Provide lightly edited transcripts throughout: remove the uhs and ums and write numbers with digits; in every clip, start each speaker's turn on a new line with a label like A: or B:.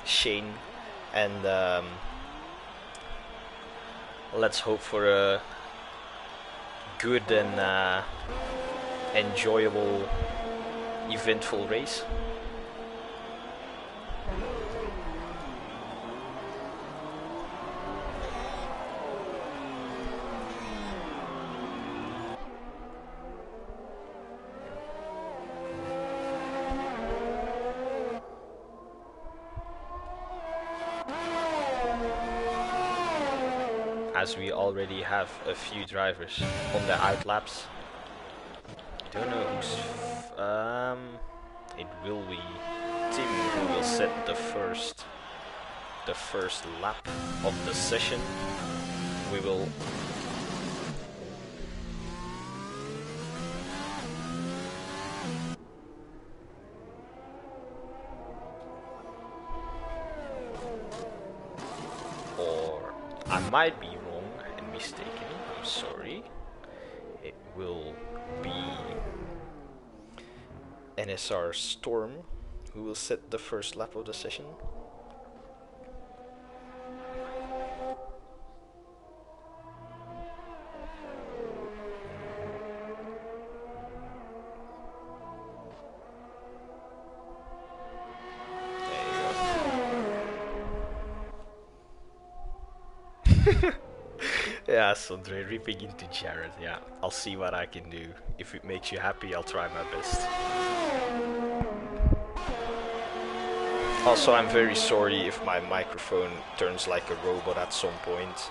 A: Shane, and let's hope for a good and enjoyable, eventful race. As we already have a few drivers on the out laps. Don't know who's it will be Tim who will set the first lap of the session. We will or I might be wrong and mistaken, I'm sorry. It will be NSR Storm who will set the first lap of the session. Yeah, Sondre ripping into Jared. Yeah, I'll see what I can do. If it makes you happy, I'll try my best. Also, I'm very sorry if my microphone turns like a robot at some point.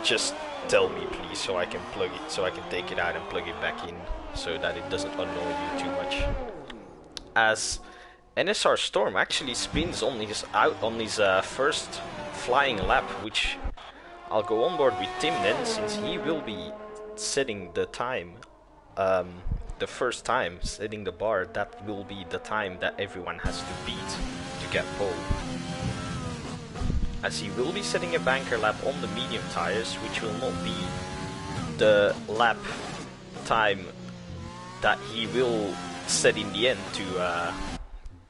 A: Just tell me, please, so I can plug it, so I can take it out and plug it back in, so that it doesn't annoy you too much. As NSR Storm actually spins on his first flying lap, which I'll go on board with Tim then, since he will be setting the time, the first time, setting the bar. That will be the time that everyone has to beat to get pole. As he will be setting a banker lap on the medium tires, which will not be the lap time that he will set in the end to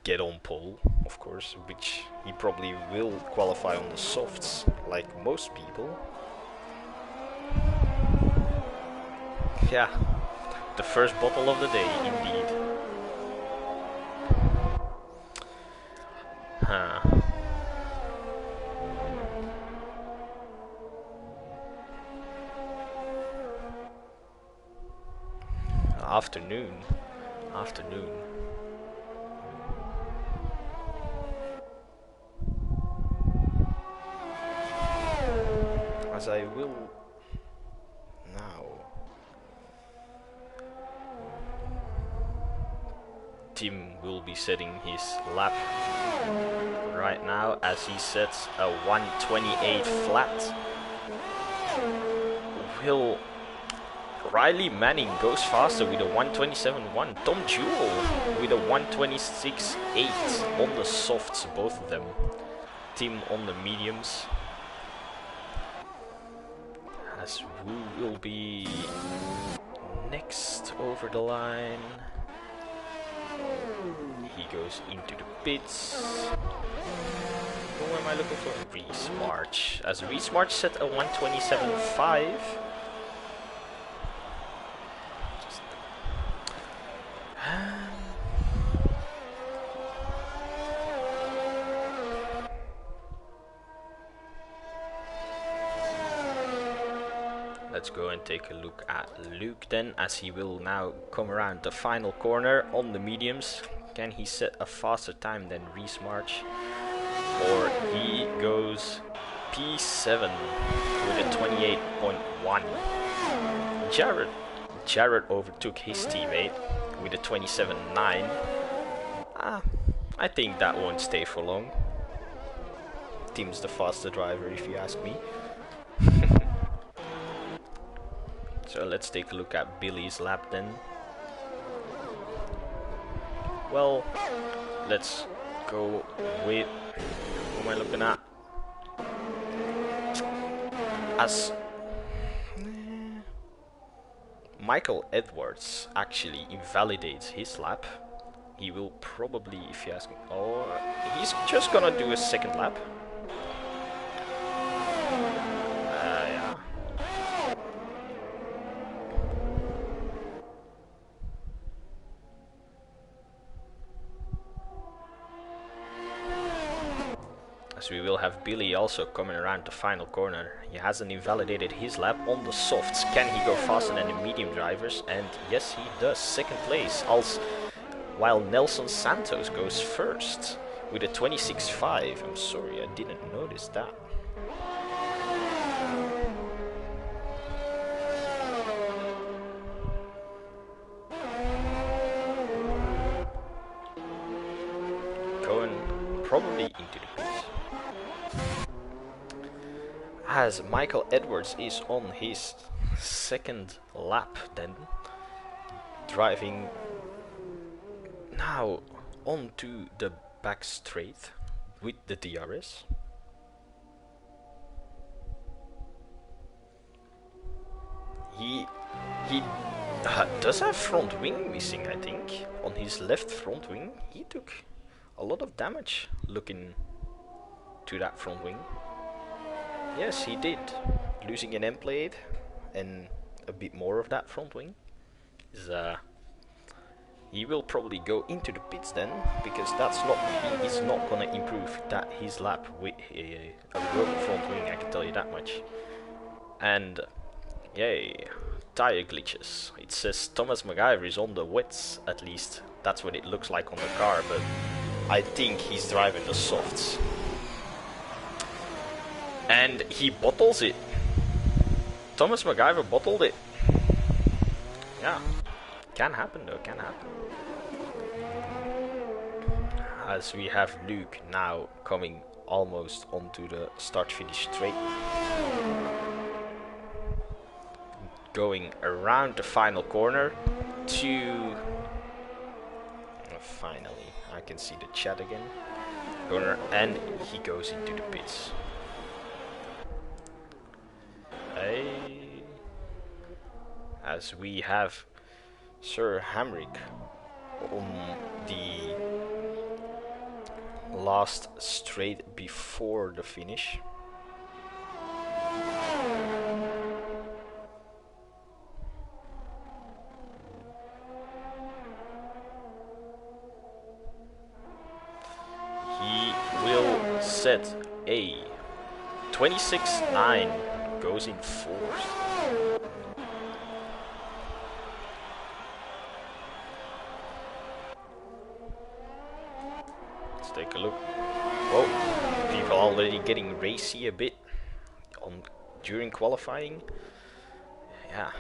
A: get on pole, of course, which he probably will qualify on the softs, like most people. Yeah, the first bottle of the day, indeed. Huh. Afternoon. As I will now. Tim will be setting his lap right now as he sets a 128 flat. Will Riley Manning goes faster with a 127.1. Tom Jewell with a 126.8 on the softs, both of them. Tim on the mediums. As Wu will be next over the line. He goes into the pits. Who am I looking for? Reese March. As Reese March set a 127.5. Let's go and take a look at Luke then, as he will now come around the final corner on the mediums. Can he set a faster time than Reese March? Or he goes P7 with a 28.1. Jared overtook his teammate with a 27.9. I think that won't stay for long. Tim's the faster driver, if you ask me. So let's take a look at Billy's lap then. Well, let's go with, who am I looking at? As Michael Edwards actually invalidates his lap he will probably, if you ask me, or he's just gonna do a second lap. Yeah. As we will have Billy also coming around the final corner. He hasn't invalidated his lap on the softs. Can he go faster than the medium drivers? And yes, he does. Second place. While Nelson Santos goes first with a 26.5. I'm sorry, I didn't notice that. Going probably into the pits. As Michael Edwards is on his second lap then, driving now onto the back straight with the DRS. He does have front wing missing, I think. On his left front wing, he took a lot of damage looking to that front wing. Yes, he did. Losing an end plate and a bit more of that front wing. He will probably go into the pits then, because he is not gonna improve his lap with a broken front wing, I can tell you that much. And yay, tire glitches. It says Thomas MacGyver is on the wets, at least that's what it looks like on the car, but I think he's driving the softs. And he bottles it. Thomas MacGyver bottled it. Yeah. Can happen though, can happen. As we have Luke now coming almost onto the start-finish straight. Going around the final corner to... finally, I can see the chat again. And he goes into the pits. As we have Sir Hamrick on the last straight before the finish. He will set a 26.9, goes in fourth. Take a look. Whoa, people already getting racy a bit during qualifying. Yeah,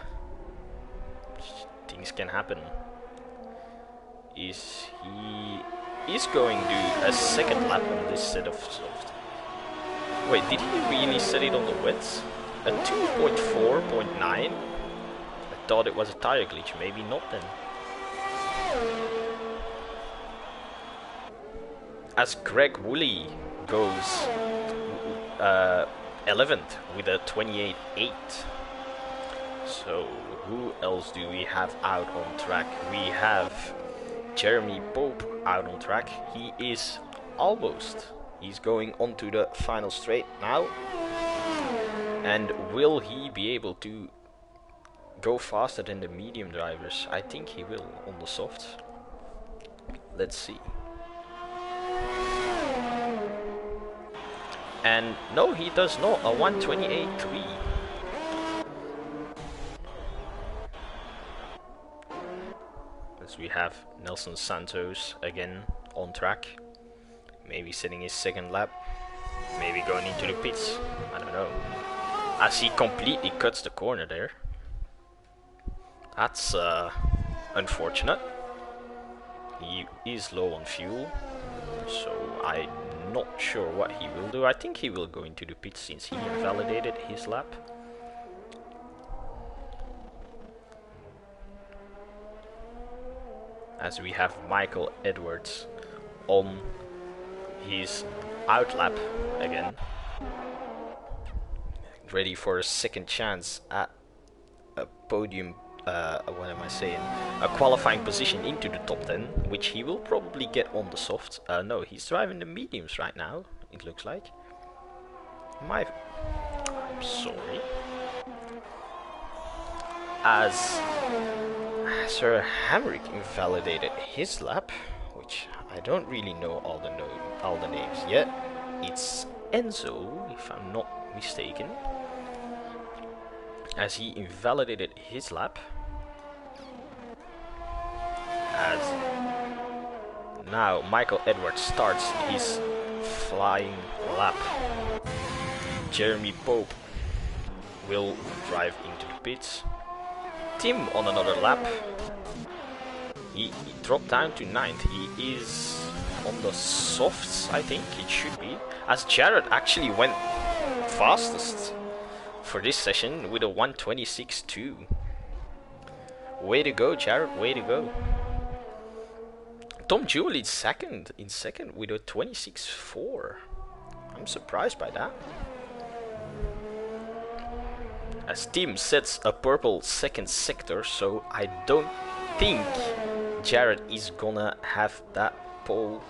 A: things can happen. He is going to do a second lap on this set of soft. Wait, did he really set it on the wets? A 2.4.9? I thought it was a tire glitch. Maybe not then. As Greg Woolley goes 11th with a 28.8. So who else do we have out on track? We have Jeremy Pope out on track. He is almost. He's going onto the final straight now. And will he be able to go faster than the medium drivers? I think he will on the softs. Let's see. And no, he does not. A 128.3. As we have Nelson Santos again on track. Maybe setting his second lap. Maybe going into the pits. I don't know. As he completely cuts the corner there. That's unfortunate. He is low on fuel. So I'm not sure what he will do. I think he will go into the pits since he invalidated his lap. As we have Michael Edwards on his out lap again. Ready for a second chance at a podium what am I saying? A qualifying position into the top 10, which he will probably get on the soft. No, he's driving the mediums right now. It looks like. I'm sorry. As Sir Hamrick invalidated his lap, which I don't really know all the names yet. It's Enzo, if I'm not mistaken. As he invalidated his lap. As now Michael Edwards starts his flying lap. Jeremy Pope will drive into the pits. Tim on another lap. He dropped down to 9th. He is on the softs, I think it should be. As Jared actually went fastest for this session with a 1:26.2. Way to go, Jared, way to go. Tom Jewell is second with a 26.4. I'm surprised by that. As Tim sets a purple second sector, so I don't think Jared is gonna have that pole,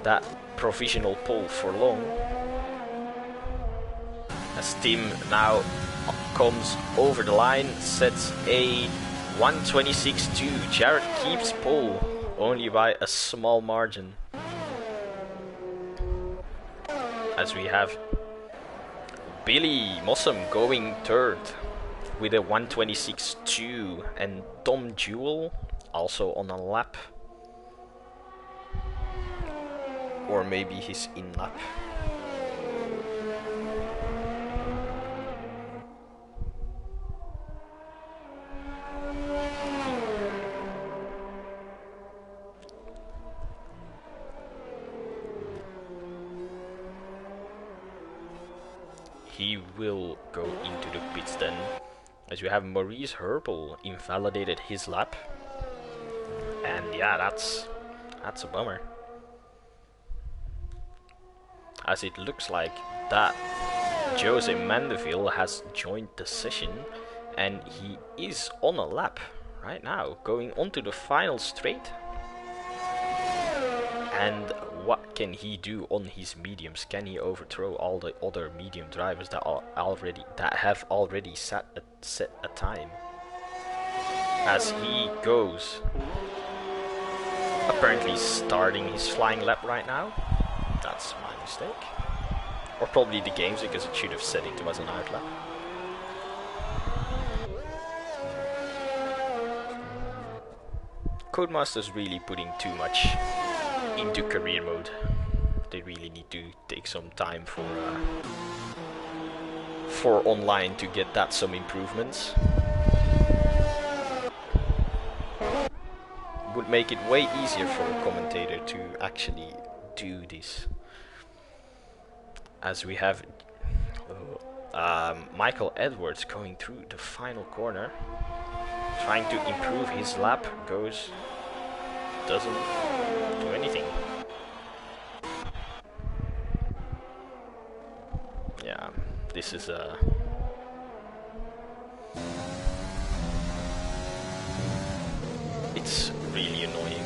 A: that provisional pole for long. As Tim now comes over the line, sets a 1:26.2. Jared keeps pole only by a small margin. As we have Billy Mossam going third with a 1:26.2, and Tom Jewell also on a lap, or maybe his in lap. He will go into the pits then, as you have Maurice Herbel invalidated his lap, and yeah, that's a bummer, as it looks like that Jose Mandeville has joined the session, and he is on a lap right now, going onto the final straight. And what can he do on his mediums? Can he overthrow all the other medium drivers that have already set a time? As he goes, apparently starting his flying lap right now. That's my mistake, or probably the games, because it should have set it as an out lap. Codemasters really putting too much into career mode. They really need to take some time for online to get that some improvements. Would make it way easier for a commentator to actually do this. As we have Michael Edwards going through the final corner, trying to improve his lap, doesn't do anything. Yeah, this is it's really annoying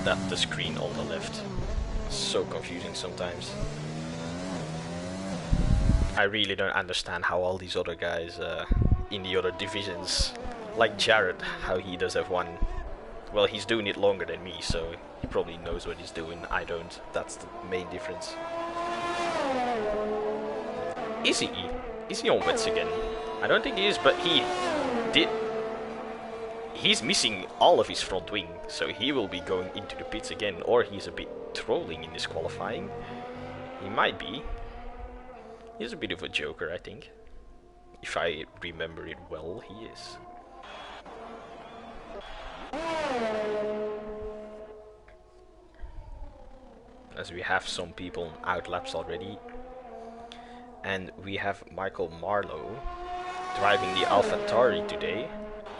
A: that the screen on the left is so confusing sometimes. I really don't understand how all these other guys in the other divisions, like Jared, how he does F1. Well, he's doing it longer than me, so he probably knows what he's doing. I don't. That's the main difference. Is he on wets again? I don't think he is, but he's missing all of his front wing, so he will be going into the pits again, or he's a bit trolling in this qualifying. He might be. He's a bit of a joker, I think. If I remember it well, he is. As we have some people out laps already. And we have Michael Marlowe driving the AlphaTauri today,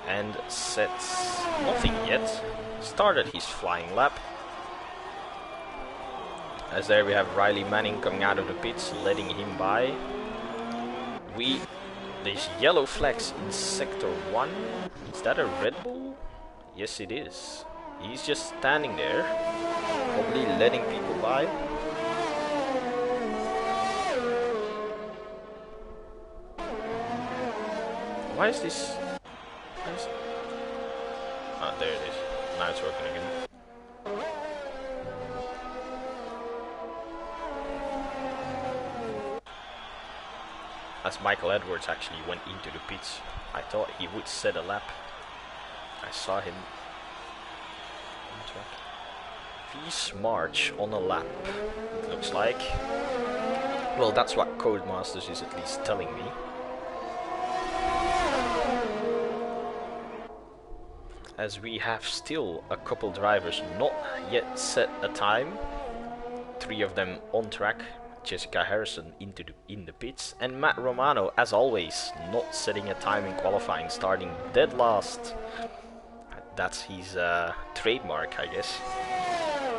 A: and sets nothing yet. Started his flying lap. As there we have Riley Manning coming out of the pits, letting him by. We There's yellow flags in sector 1. Is that a Red Bull? Yes, it is. He's just standing there, probably letting people by. Why is this? Ah, there it is. Now it's working again. As Michael Edwards actually went into the pits, I thought he would set a lap. I saw him on track. V's March on a lap, it looks like. Well, that's what Codemasters is at least telling me. As we have still a couple drivers not yet set a time. 3 of them on track. Jessica Harrison in the pits, and Matt Romano, as always, not setting a time in qualifying, starting dead last. That's his trademark, I guess.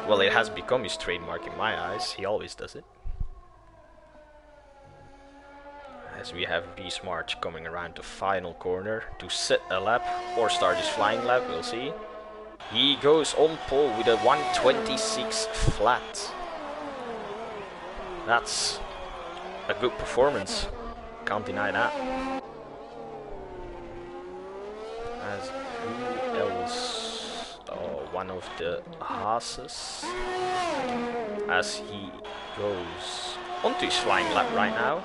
A: Well, it has become his trademark in my eyes. He always does it. As we have Reese March coming around the final corner to set a lap or start his flying lap, we'll see. He goes on pole with a 1:26 flat. That's a good performance, can't deny that. As who else? Oh, one of the Haases. As he goes onto his flying lap right now.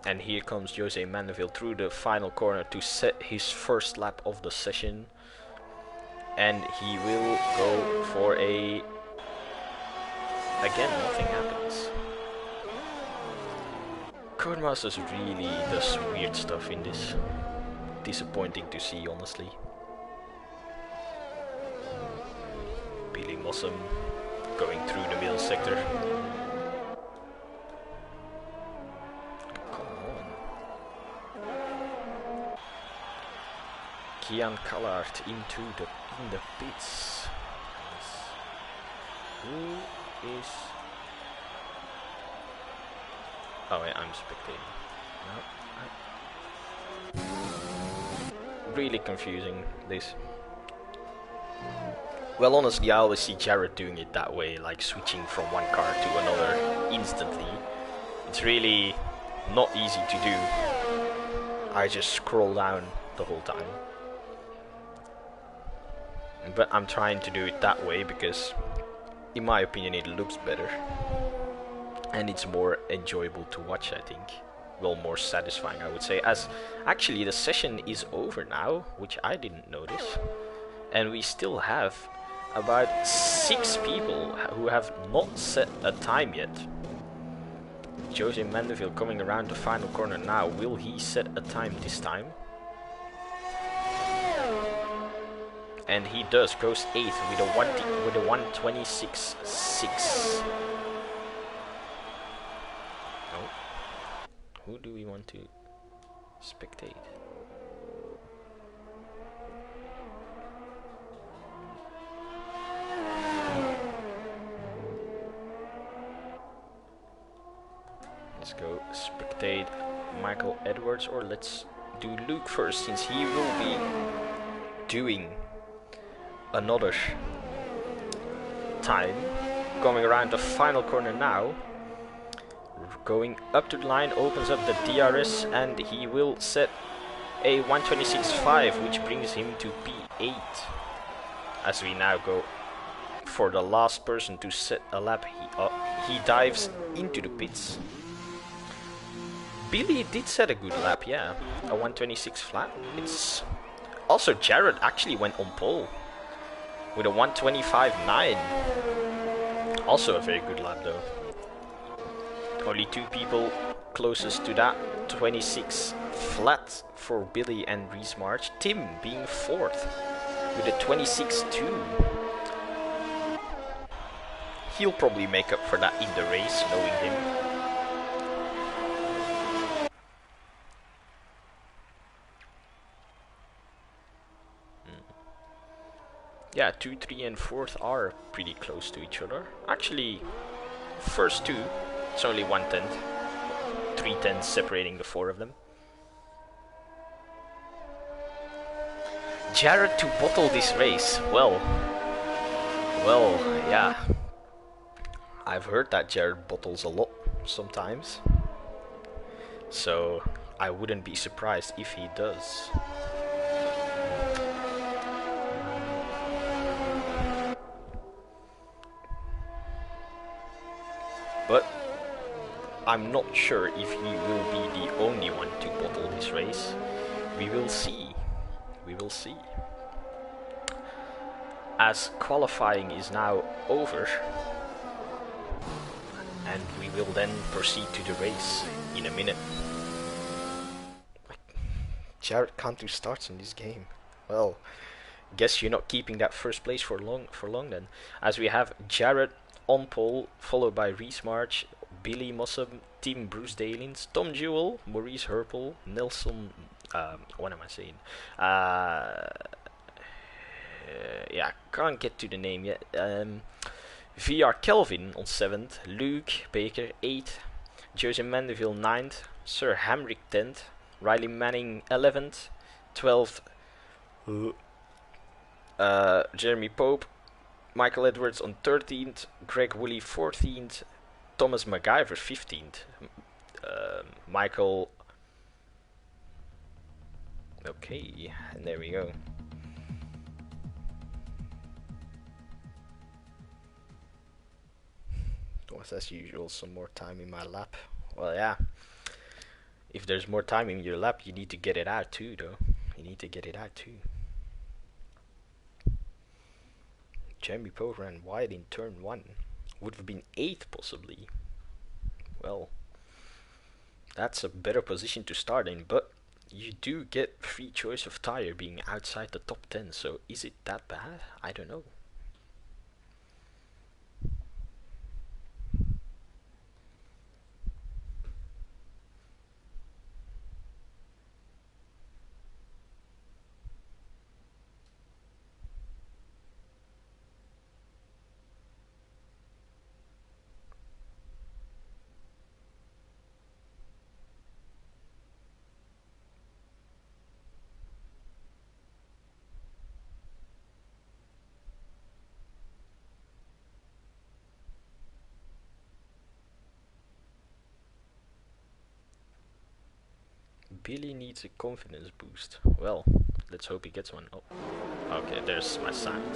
A: And here comes Jose Mandeville through the final corner to set his first lap of the session. And he will go for a... Again, nothing happens. Codemasters really does weird stuff in this. Disappointing to see, honestly. Billy Mossum going through the middle sector. Kian Callard in the pits. Who is? Oh yeah, I'm spectating. No. Really confusing this. Well, honestly, I always see Jared doing it that way, like switching from one car to another instantly. It's really not easy to do. I just scroll down the whole time. But I'm trying to do it that way because, in my opinion, it looks better. And it's more enjoyable to watch, I think. Well, more satisfying, I would say. As actually the session is over now, which I didn't notice. And we still have about 6 people who have not set a time yet. Jose Mandeville coming around the final corner now. Will he set a time this time? And he does, goes 8th with a 1:26.6. Oh. Who do we want to spectate? Let's go spectate Michael Edwards, or let's do Luke first, since he will be doing another time. Coming around the final corner now. Going up to the line, opens up the DRS, and he will set a 1:26.5, which brings him to P8. As we now go for the last person to set a lap, he dives into the pits. Billy did set a good lap, yeah, a 1:26 flat. It's also Jared actually went on pole with a 1:25.9. Also a very good lap though. Only 2 people closest to that 26 flat for Billy and Reese March. Tim being 4th with a 26.2. He'll probably make up for that in the race, knowing him. Yeah, 2, 3 and 4th are pretty close to each other. Actually, first 2 It's only 1/10. 3/10 separating the four of them. Jared to bottle this race. Well, yeah. I've heard that Jared bottles a lot sometimes. So I wouldn't be surprised if he does. But I'm not sure if he will be the only one to bottle this race. We will see. We will see. As qualifying is now over, and we will then proceed to the race in a minute. Jared can't do starts in this game. Well, guess you're not keeping that first place for long then. As we have Jared on pole, followed by Reese March, Billy Mossam, Team Bruce Dalins, Tom Jewell, Maurice Herpel, Nelson. What am I saying? Yeah, can't get to the name yet. VR Kelvin on 7th, Luke Baker 8th, Joseph Mandeville 9th, Sir Hamrick 10th, Riley Manning 11th, 12th, Jeremy Pope, Michael Edwards on 13th, Greg Woolley 14th, Thomas MacGyver 15th, Michael. Okay, and there we go. Was as usual some more time in my lap. Well, yeah. If there's more time in your lap, you need to get it out too, though. You need to get it out too. Jeremy Poe ran wide in turn 1. Would have been 8th possibly. Well, that's a better position to start in, but you do get free choice of tire being outside the top 10, so is it that bad? I don't know. Billy needs a confidence boost. Well, let's hope he gets one. Oh, okay, there's my sound.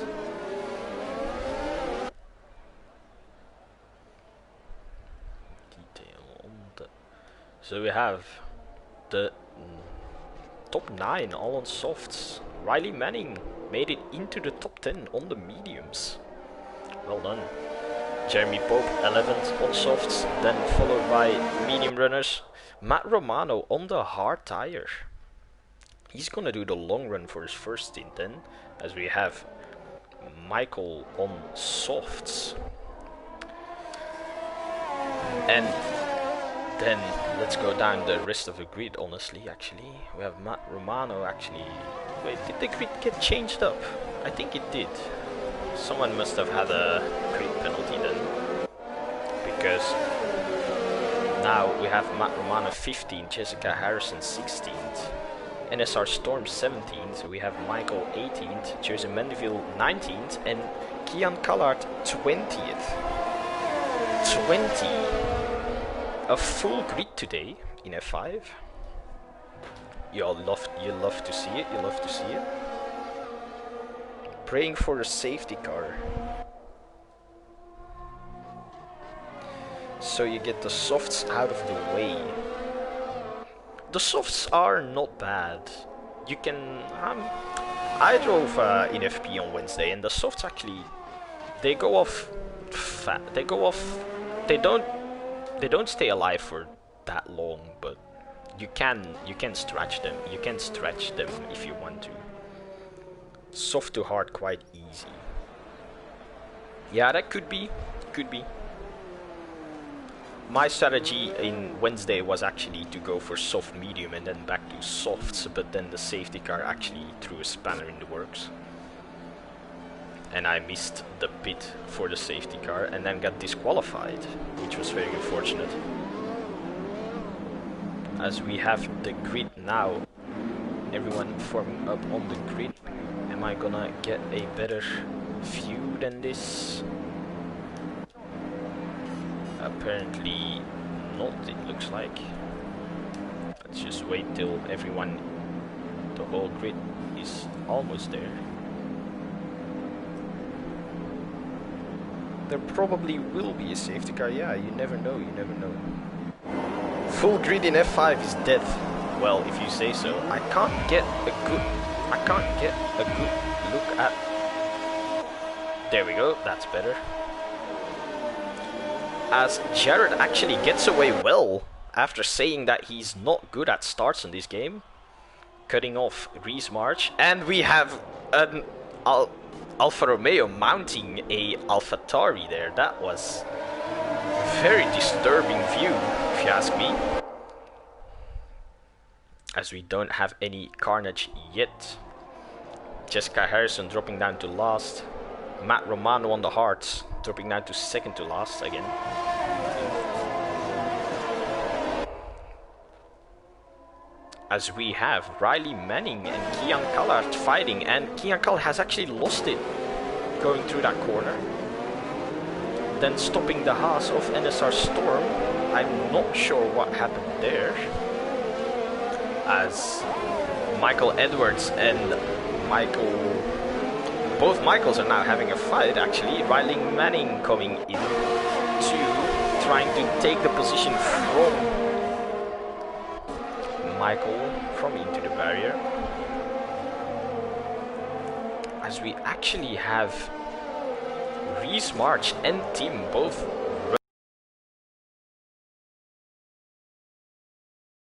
A: Detail on the. So we have the top 9 all on softs. Riley Manning made it into the top 10 on the mediums. Well done. Jeremy Pope 11th on softs, then followed by medium runners. Matt Romano on the hard tire. He's gonna do the long run for his first stint then, as we have Michael on softs. And then let's go down the rest of the grid, honestly, actually. We have Matt Romano actually. Wait, did the grid get changed up? I think it did. Someone must have had a grid penalty then. Because now we have Matt Romano 15th, Jessica Harrison 16th, NSR Storm 17th, we have Michael 18th, Joseph Mandeville 19th, and Kian Callard 20th. 20. A full grid today in F5. You love to see it, you love to see it. Praying for a safety car. So you get the softs out of the way. The softs are not bad. You can. I drove in FP on Wednesday, and the softs actually they go off fat. They go off. They don't stay alive for that long, but you can stretch them. You can stretch them if you want to. Soft to hard, quite easy. Yeah, that could be. My strategy in Wednesday was actually to go for soft medium and then back to softs, but then the safety car actually threw a spanner in the works. and I missed the pit for the safety car and then got disqualified, which was very unfortunate. As we have the grid now, everyone forming up on the grid. Am I gonna get a better view than this? Apparently not, it looks like. Let's just wait till everyone, the whole grid is almost there. There probably will be a safety car, yeah, you never know, you never know. Full grid in F5 is dead. Well, if you say so. I can't get a good look at. There we go, that's better. As Jared actually gets away well after saying that he's not good at starts in this game, cutting off Reese March, and we have an Alfa Romeo mounting a AlphaTauri there. That was a very disturbing view, if you ask me. As we don't have any carnage yet. Jessica Harrison dropping down to last. Matt Romano on the hards, dropping down to second to last again. As we have Riley Manning and Kian Kallard fighting, and Kian Kallard has actually lost it going through that corner. Then stopping the Haas of NSR Storm. I'm not sure what happened there. As Michael Edwards and both Michaels are now having a fight actually. Riley Manning coming in to trying to take the position from Michael from into the barrier. As we actually have Reese March and Tim both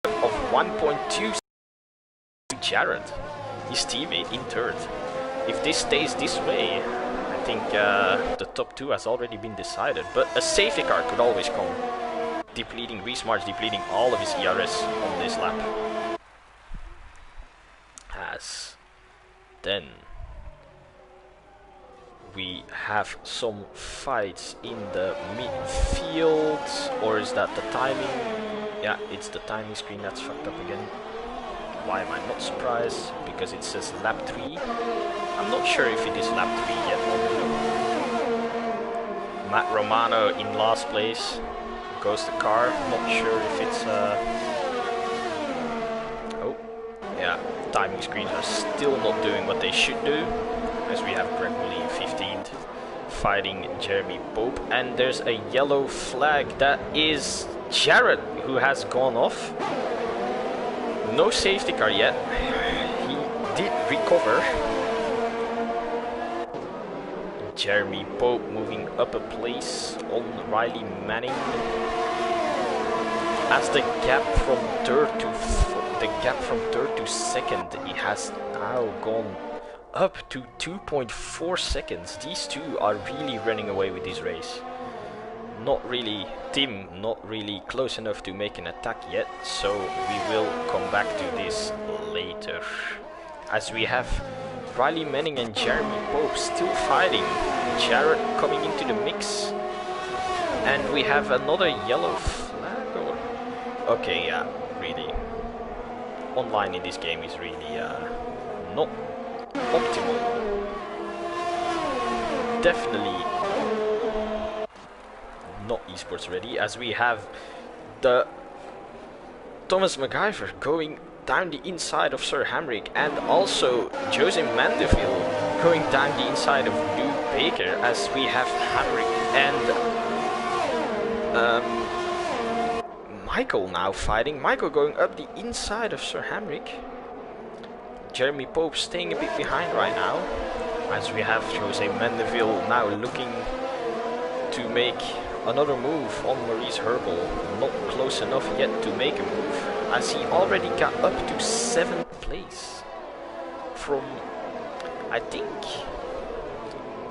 A: of 1.2 Jared, his teammate, in third. If this stays this way, I think the top two has already been decided, but a safety car could always come, depleting Reese March, depleting all of his ERS on this lap. As then we have some fights in the midfield, or is that the timing? Yeah, it's the timing screen that's fucked up again. Why am I not surprised? Because it says lap 3. I'm not sure if it is lap 3 yet. Matt Romano in last place. Goes the car. Not sure if it's oh, yeah. Timing screens are still not doing what they should do. As we have Greg Woolley in 15th fighting Jeremy Pope. And there's a yellow flag. That is Jared, who has gone off. No safety car yet. He did recover. Jeremy Pope moving up a place on Riley Manning. As the gap from third to second, it has now gone up to 2.4 seconds. These two are really running away with this race. Not really, Tim, not really close enough to make an attack yet, so we will come back to this later. As we have Riley Manning and Jeremy Pope still fighting, Jared coming into the mix, and we have another yellow flag. Or okay, yeah, really. Online in this game is really not optimal. Definitely not esports ready, as we have the Thomas MacGyver going down the inside of Sir Hamrick, and also Jose Mandeville going down the inside of Luke Baker, as we have Hamrick and Michael now fighting. Michael going up the inside of Sir Hamrick. Jeremy Pope staying a bit behind right now, as we have Jose Mandeville now looking to make another move on Maurice Herbal. Not close enough yet to make a move, as he already got up to 7th place from, I think,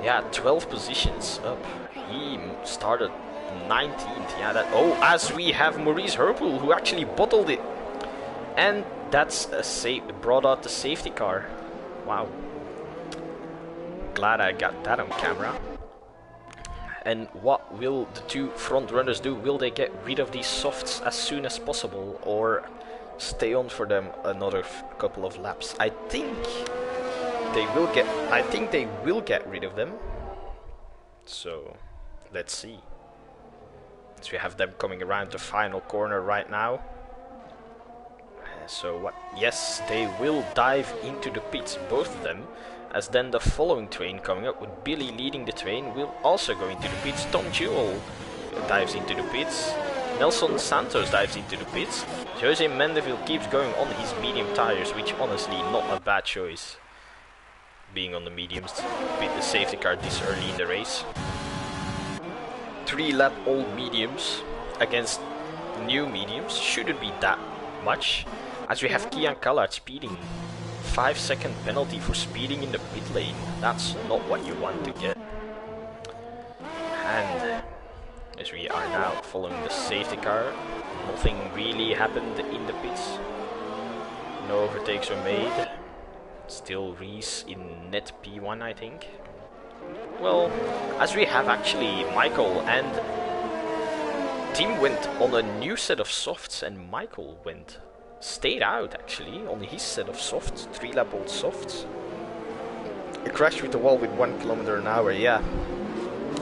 A: yeah, 12 positions up. He started 19th. Yeah, that. Oh, as we have Maurice Herbal, who actually bottled it, and that's a brought out the safety car. Wow. glad I got that on camera. And what will the two front runners do? Will they get rid of these softs as soon as possible, or stay on for them another couple of laps? I think they will get rid of them. So let's see. So we have them coming around the final corner right now. So what? Yes, they will dive into the pits, both of them. As then the following train coming up with Billy leading the train will also go into the pits. Tom Jewell dives into the pits. Nelson Santos dives into the pits. Jose Mendeville keeps going on his medium tires, which honestly not a bad choice. Being on the mediums with the safety car this early in the race. 3-lap old mediums against new mediums shouldn't be that much. As we have Kian Kallard speeding. 5-second penalty for speeding in the pit lane. That's not what you want to get. And as we are now following the safety car, nothing really happened in the pits. No overtakes were made. Still Reese in net P1, I think. Well, as we have actually Michael and Tim went on a new set of softs, and Michael stayed out actually on his set of softs, 3-lap old softs. He crashed with the wall with 1 kilometer an hour. Yeah,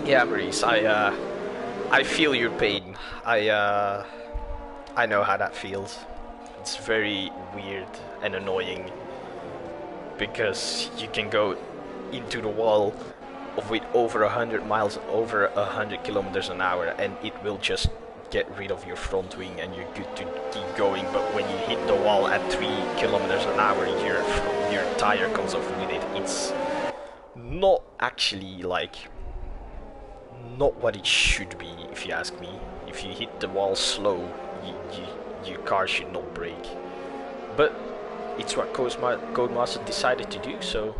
A: Maurice, I feel your pain. I know how that feels. It's very weird and annoying because you can go into the wall with over 100 miles, over 100 kilometers an hour, and it will just get rid of your front wing and you're good to keep going. But when you hit the wall at 3 kilometers an hour, your tire comes off with it. It's not actually like not what it should be, if you ask me. If you hit the wall slow, your car should not brake. But it's what Codemaster decided to do, so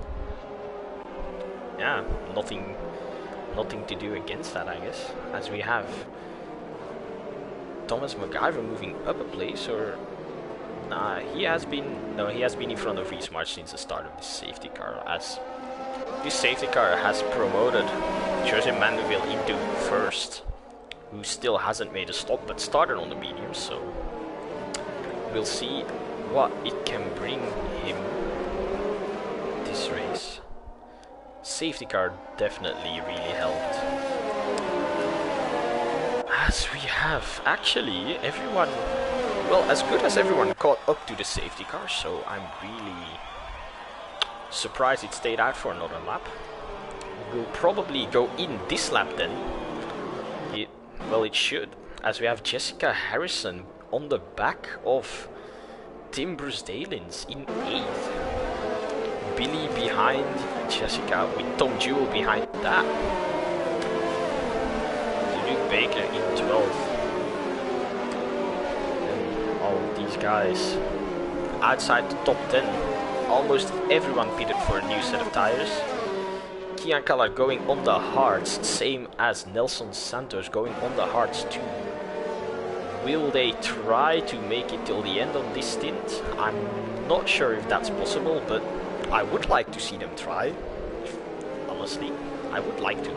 A: yeah, nothing to do against that, I guess. As we have Thomas MacGyver moving up a place, or nah, he has been in front of Reese March since the start of this safety car, as this safety car has promoted Jose Mandeville into first, who still hasn't made a stop but started on the medium, so we'll see what it can bring him this race. Safety car definitely really helped. As we have actually everyone, well, as good as everyone caught up to the safety car, so I'm really surprised it stayed out for another lap. We'll probably go in this lap then. It should, as we have Jessica Harrison on the back of Tim Bruce-Dalins in 8th. Billy behind Jessica with Tom Jewell behind that. Luke Baker in 12th. And all of these guys outside the top 10. Almost everyone pitted for a new set of tires. Kian Kallard going on the hards, same as Nelson Santos going on the hards too. Will they try to make it till the end on this stint? I'm not sure if that's possible, but I would like to see them try. Honestly, I would like to.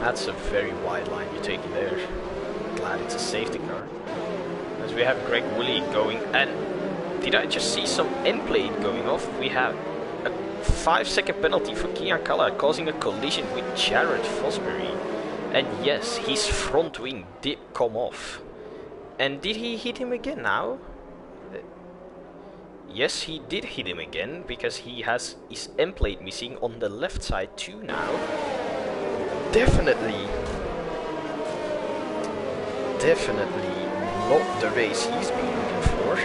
A: That's a very wide line you're taking there. Glad it's a safety car. As we have Greg Woolley going, and did I just see some end plate going off? We have a 5-second penalty for Kian Kallard causing a collision with Jared Fosbury. And yes, his front wing did come off. And did he hit him again now? Yes, he did hit him again, because he has his end plate missing on the left side too now. Definitely not the race he's been looking for.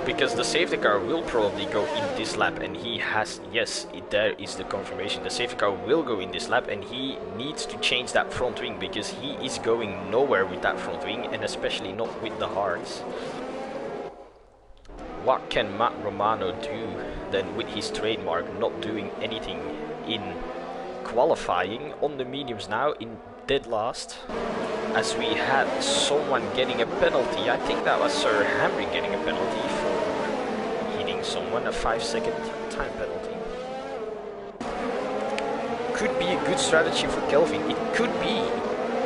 A: Because the safety car will probably go in this lap, and he has, yes, there is the confirmation. The safety car will go in this lap, and he needs to change that front wing, because he is going nowhere with that front wing, and especially not with the hards. What can Matt Romano do then with his trademark, not doing anything in qualifying on the mediums now in dead last? As we had someone getting a penalty, I think that was Sir Hamrick getting a penalty for hitting someone a 5-second time penalty. Could be a good strategy for Kelvin. It could be.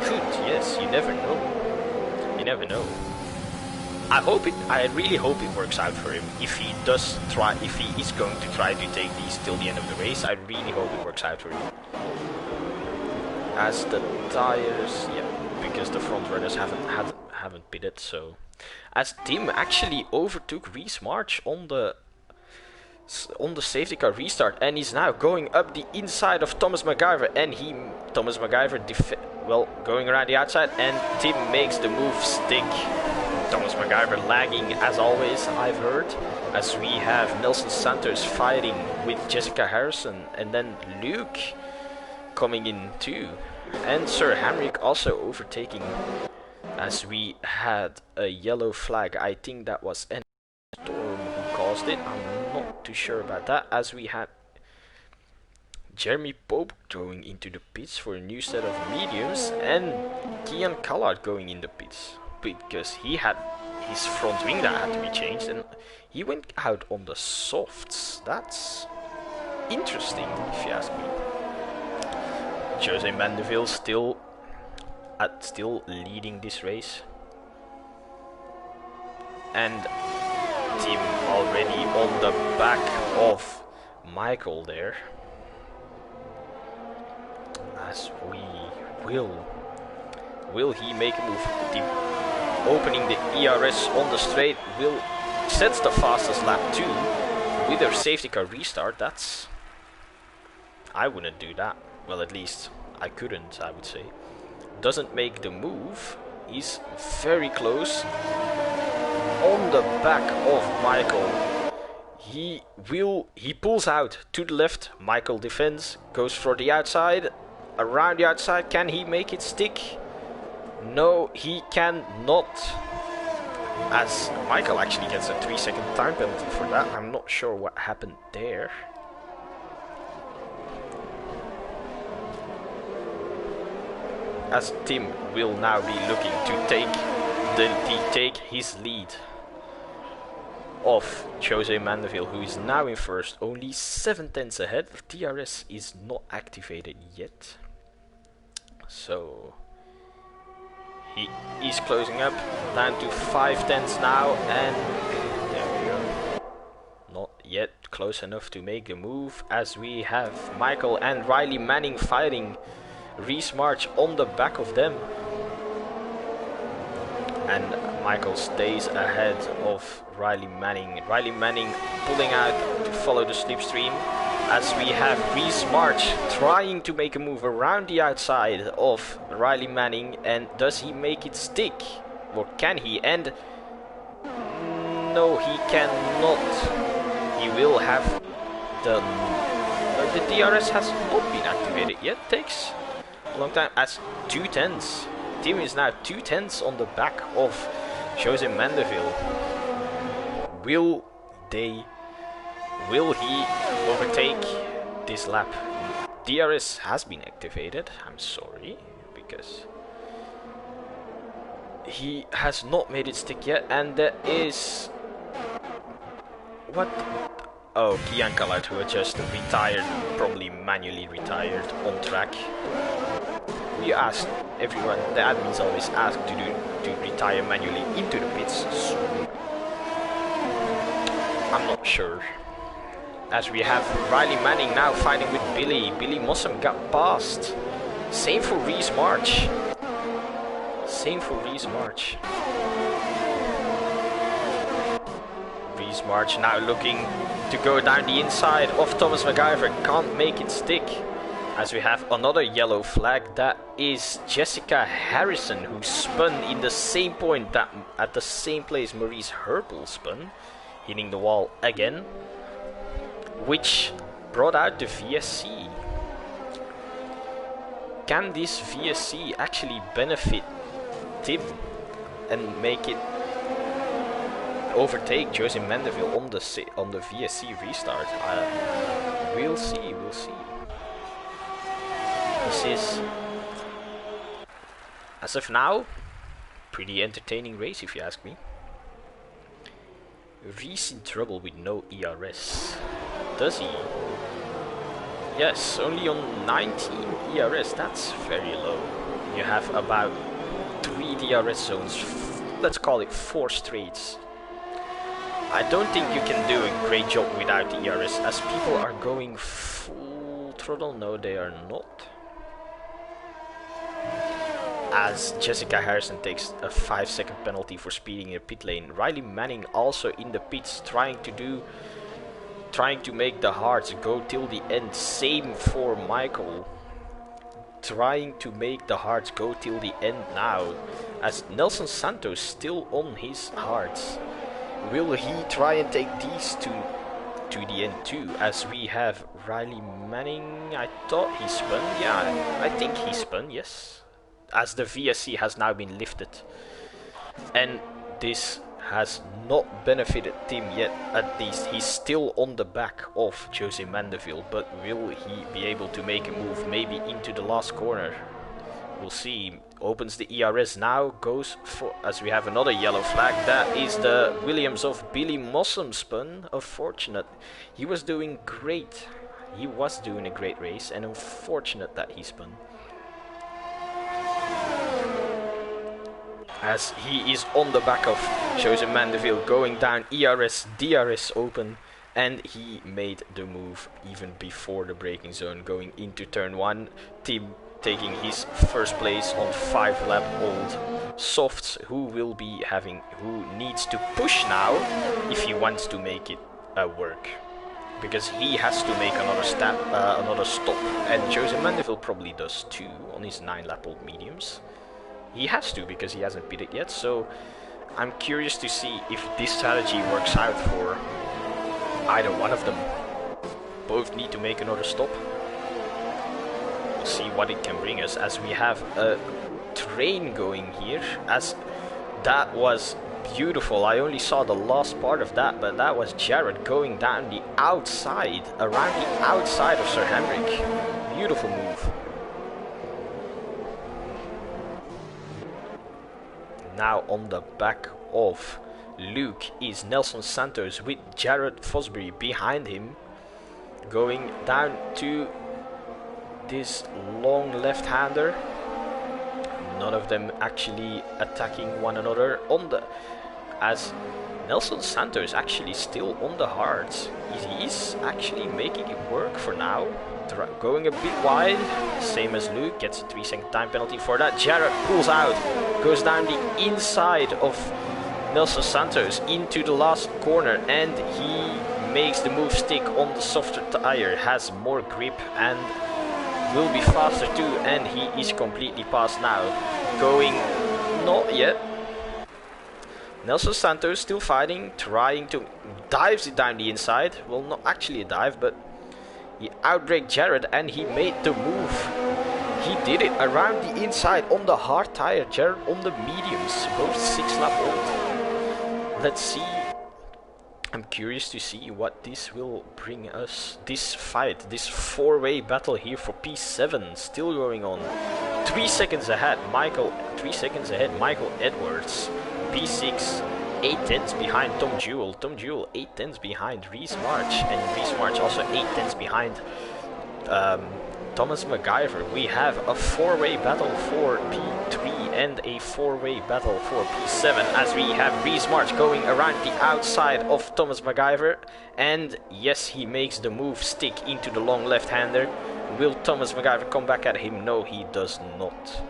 A: Could, yes, you never know. You never know. I really hope it works out for him. If he is going to try to take these till the end of the race, I really hope it works out for him. As the tires, yeah, because the front runners haven't pitted, so as Tim actually overtook Reese March on the safety car restart, and he's now going up the inside of Thomas MacGyver, and Thomas MacGyver going around the outside, and Tim makes the move stick. Thomas MacGyver lagging as always, I've heard, as we have Nelson Santos fighting with Jessica Harrison, and then Luke coming in too, and Sir Hamrick also overtaking, as we had a yellow flag. I think that was Storm who caused it, I'm not too sure about that, as we had Jeremy Pope going into the pits for a new set of mediums, and Kian Callard going in the pits because he had his front wing that had to be changed, and he went out on the softs. That's interesting, if you ask me. Jose Mandeville still leading this race, and Tim already on the back of Michael there, as we will he make a move? Opening the ERS on the straight, sets the fastest lap too with their safety car restart. I wouldn't do that. Well, at least I couldn't, I would say. Doesn't make the move. He's very close on the back of Michael. He pulls out to the left. Michael defends, goes for the outside, around the outside. Can he make it stick? No, he cannot. As Michael actually gets a 3-second time penalty for that. I'm not sure what happened there. As Tim will now be looking to take his lead of Jose Mandeville, who is now in first, only 7 tenths ahead. DRS is not activated yet, so he is closing up down to 5 tenths now, and there we go. Not yet close enough to make the move, as we have Michael and Riley Manning fighting Reese March on the back of them, and Michael stays ahead of Riley Manning. Riley Manning pulling out to follow the slipstream, as we have Reese March trying to make a move around the outside of Riley Manning, and does he make it stick? Or can he? And no, he cannot. He will have the DRS has not been activated yet. Takes a long time, as 2 tenths. Tim is now 2 tenths on the back of Jose Mandeville. Will he overtake this lap? DRS has been activated. I'm sorry, because he has not made it stick yet, and there is what? Oh, Kian Callard, who had just retired, probably manually retired on track. We asked everyone, the admins always ask to retire manually into the pits, so I'm not sure. As we have Riley Manning now fighting with Billy. Billy Mossam got past. Same for Reese March. Reese March now looking to go down the inside of Thomas MacGyver. Can't make it stick. As we have another yellow flag, that is Jessica Harrison, who spun in the same point that at the same place Maurice Herpel spun, hitting the wall again, which brought out the VSC. Can this VSC actually benefit Tim and make it overtake Jose Mandeville on the VSC restart? We'll see. This is, as of now, pretty entertaining race, if you ask me. Reese in trouble with no ERS. Does he? Yes, only on 19 ERS. That's very low. You have about 3 DRS zones. Let's call it 4 straights. I don't think you can do a great job without the ERS, as people are going full throttle. No, they are not. As Jessica Harrison takes a 5-second penalty for speeding in the pit lane. Riley Manning also in the pits, trying to make the hards go till the end. Same for Michael, trying to make the hards go till the end now, as Nelson Santos still on his hards. Will he try and take these to the end too, as we have Riley Manning? I thought he spun. Yeah, I think he spun, yes, as the VSC has now been lifted, and this has not benefited Tim yet. At least he's still on the back of Jose Mandeville, but will he be able to make a move maybe into the last corner? We'll see. Opens the ERS now, goes for, as we have another yellow flag. That is the Williams of Billy Mossum spun. Unfortunate. He was doing great. He was doing a great race, and unfortunate that he spun. As he is on the back of Jose Mandeville, going down ERS, DRS open, and he made the move even before the braking zone, going into turn 1. Tim taking his first place on 5-lap-old softs, who needs to push now if he wants to make it work, because he has to make another stop, and Jose Mandeville probably does too on his 9-lap-old mediums. He has to, because he hasn't beat it yet, so I'm curious to see if this strategy works out for either one of them. Both need to make another stop. We'll see what it can bring us, as we have a train going here, as that was beautiful. I only saw the last part of that, but that was Jared going down the outside, around the outside of Sir Henrik. Beautiful move. Now on the back of Luke is Nelson Santos with Jared Fosbury behind him, going down to this long left-hander. None of them actually attacking one another as Nelson Santos actually still on the hards. He is actually making it work for now. Going a bit wide, same as Luke, gets a 3-second time penalty for that. Jared pulls out, goes down the inside of Nelson Santos into the last corner, and he makes the move stick on the softer tire, has more grip and will be faster too, and he is completely past now. Going, not yet. Nelson Santos still fighting, trying to, dives it down the inside. Well, not actually a dive, but he outbraked Jared and he made the move. He did it around the inside on the hard tire. Jared on the mediums, both 6-lap old. Let's see. I'm curious to see what this will bring us. This fight, this 4-way battle here for P7 still going on. 3 seconds ahead, Michael. 3 seconds ahead, Michael Edwards. P6, 8 tenths behind Tom Jewell. Tom Jewell 8 tenths behind Reese March, and Reese March also 8 tenths behind Thomas MacGyver. We have a 4-way battle for P3 and a 4-way battle for P7, as we have Reese March going around the outside of Thomas MacGyver, and yes, he makes the move stick into the long left-hander. Will Thomas MacGyver come back at him? No, he does not.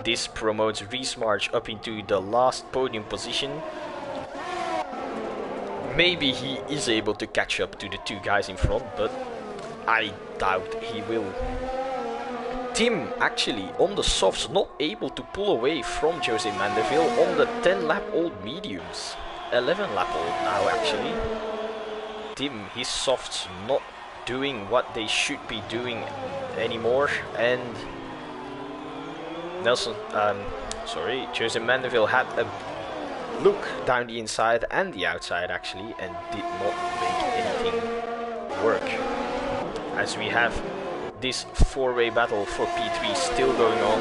A: This promotes Reese March up into the last podium position. Maybe he is able to catch up to the 2 guys in front, but I doubt he will. Tim actually on the softs not able to pull away from Jose Mandeville on the 10-lap old mediums. 11-lap old now actually. Tim, his softs not doing what they should be doing anymore, and Jose Mandeville had a look down the inside and the outside actually, and did not make anything work. As we have this 4-way battle for P3 still going on,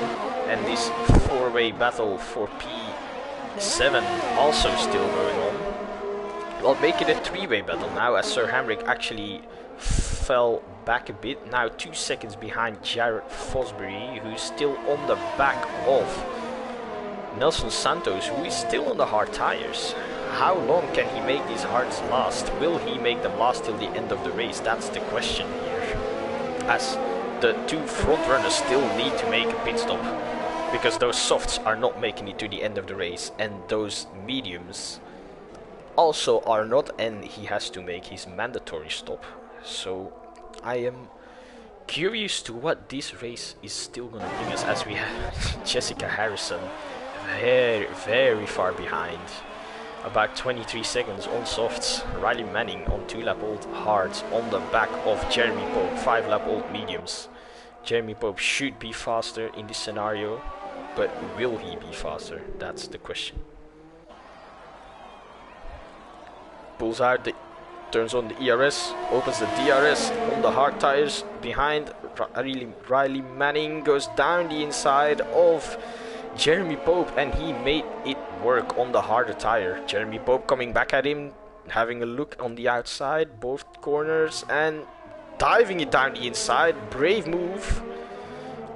A: and this 4-way battle for P7 also still going on. Well, make it a three-way battle now, as Sir Hamrick actually fell back a bit. Now 2 seconds behind Jared Fosbury, who's still on the back of Nelson Santos, who is still on the hard tires. How long can he make these hards last? Will he make them last till the end of the race? That's the question here. As the two front runners still need to make a pit stop, because those softs are not making it to the end of the race, and those mediums also are not, and he has to make his mandatory stop. So I am curious to what this race is still going to bring us, as we have Jessica Harrison very far behind, about 23 seconds on softs. Riley Manning on 2-lap-old hards on the back of Jeremy Pope, 5-lap-old mediums. Jeremy Pope should be faster in this scenario, but will he be faster? That's the question. Pulls out the, turns on the ERS, opens the DRS on the hard tires behind. Riley Manning goes down the inside of Jeremy Pope, and he made it work on the harder tire. Jeremy Pope coming back at him, having a look on the outside, both corners, and diving it down the inside. Brave move.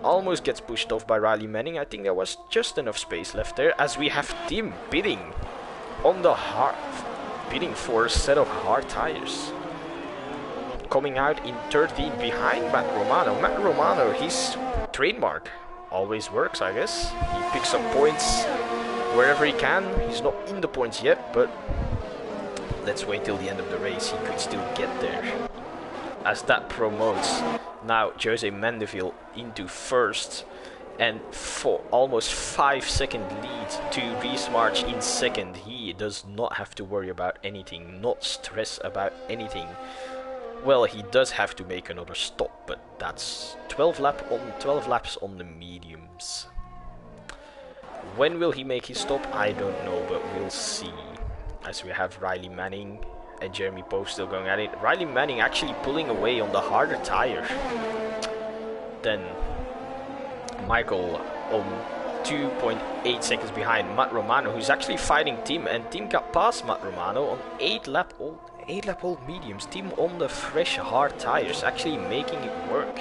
A: Almost gets pushed off by Riley Manning. I think there was just enough space left there, as we have Tim bidding on the hard, bidding for a set of hard tires. Coming out in 13th behind Matt Romano. Matt Romano, his trademark always works, I guess. He picks up points wherever he can. He's not in the points yet, but let's wait till the end of the race. He could still get there. As that promotes now Jose Mendeville into first, and for almost 5-second lead to Reese March in second. He does not have to worry about anything, not stress about anything. Well, he does have to make another stop, but that's 12 laps on the mediums. When will he make his stop? I don't know, but we'll see. As we have Riley Manning and Jeremy Pope still going at it. Riley Manning actually pulling away on the harder tire. Then Michael on 2.8 seconds behind Matt Romano, who's actually fighting Tim, and Tim got past Matt Romano on 8-lap-old mediums. Tim on the fresh hard tires, actually making it work.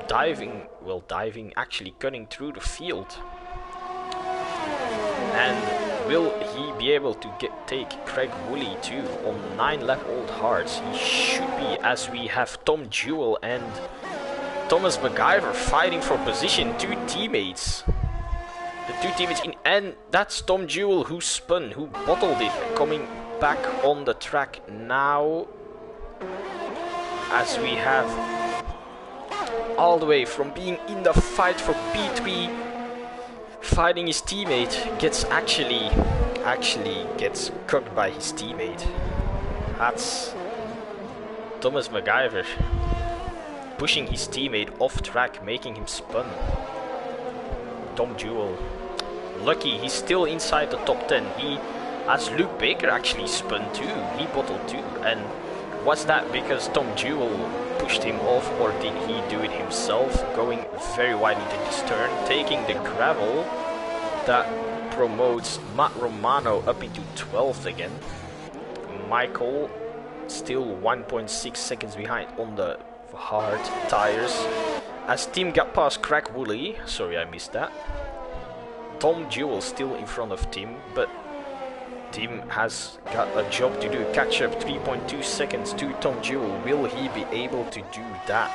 A: Diving, actually cutting through the field. And will he be able to take Craig Woolley too on 9-lap-old hards? He should be, as we have Tom Jewell and Thomas MacGyver fighting for position. Two teammates. The two teammates in, and that's Tom Jewell who spun, who bottled it, coming back on the track now. As we have all the way from being in the fight for P3, fighting his teammate, gets actually gets cooked by his teammate. That's Thomas MacGyver pushing his teammate off track, making him spun. Tom Jewell, lucky he's still inside the top 10. He, as Luke Baker actually spun too, he bottled too. And was that because Tom Jewell pushed him off, or did he do it himself? Going very wide into this turn, taking the gravel. That promotes Matt Romano up into 12th again. Michael still 1.6 seconds behind on the hard tires, as Tim got past Craig Woolley. Sorry, I missed that. Tom Jewell still in front of Tim, but Tim has got a job to do. Catch up 3.2 seconds to Tom Jewell. Will he be able to do that?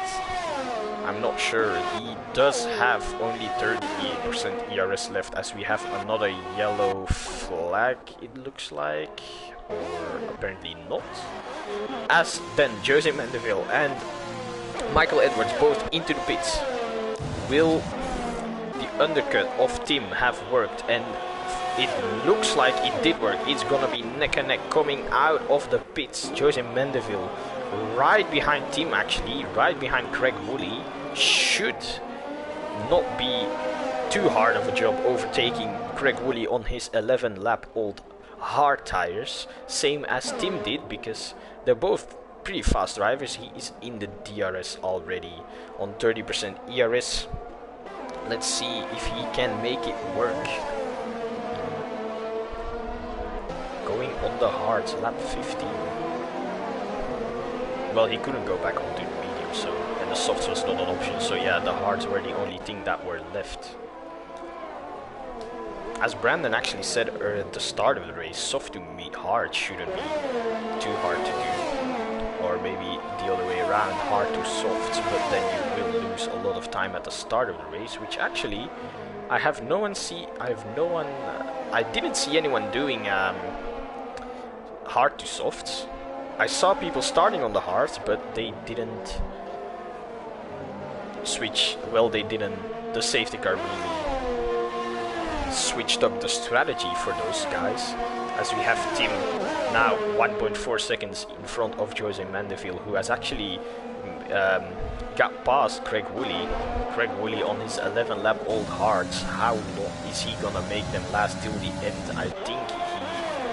A: I'm not sure. He does have only 38% ERS left, as we have another yellow flag, it looks like, or apparently not. As then Jose Mendeville and Michael Edwards both into the pits. Will the undercut of Tim have worked? And it looks like it did work. It's gonna be neck and neck coming out of the pits. Jose Mendeville right behind Tim, actually, right behind Craig Woolley. Should not be too hard of a job overtaking Craig Woolley on his 11-lap-old hard tires, same as Tim did, because they're both pretty fast drivers. He is in the DRS already on 30% ERS. Let's see if he can make it work. Going on the hards, lap 15. Well, he couldn't go back onto the medium, so, and the softs was not an option, so yeah, the hards were the only thing that were left. As Brandon actually said at the start of the race, soft to hard shouldn't be too hard to do. Or maybe the other way around, hard to softs, but then you will lose a lot of time at the start of the race, which actually I didn't see anyone doing hard to softs. I saw people starting on the hards, but they didn't switch. Well, the safety car really switched up the strategy for those guys. As we have Tim now 1.4 seconds in front of Jose Mandeville, who has actually got past Craig Woolley. Craig Woolley on his 11 lap old hards. How long is he gonna make them last till the end? I think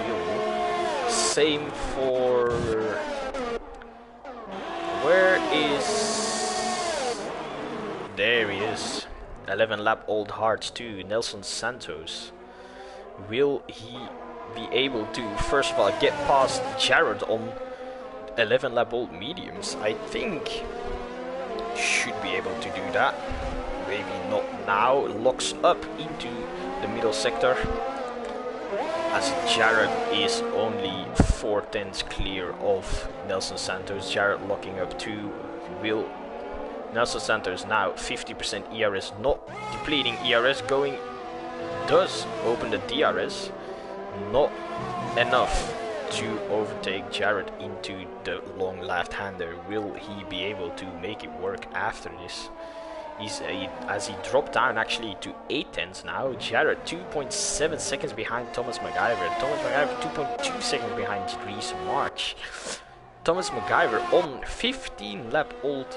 A: he will. Same for... Where is... There he is. 11 lap old hards too, Nelson Santos. Will he be able to, first of all, get past Jared on 11 lap old mediums? I think should be able to do that. Maybe not now. Locks up into the middle sector, as Jared is only 4/10 clear of Nelson Santos. Jared locking up too. Will Nelson Santos now 50% ERS, not depleting ERS, going, does open the DRS, not enough to overtake Jared into the long left-hander. Will he be able to make it work after this? As he dropped down actually to 8/10 now. Jared 2.7 seconds behind Thomas MacGyver. Thomas MacGyver 2.2 seconds behind Reese March. Thomas MacGyver on 15 lap old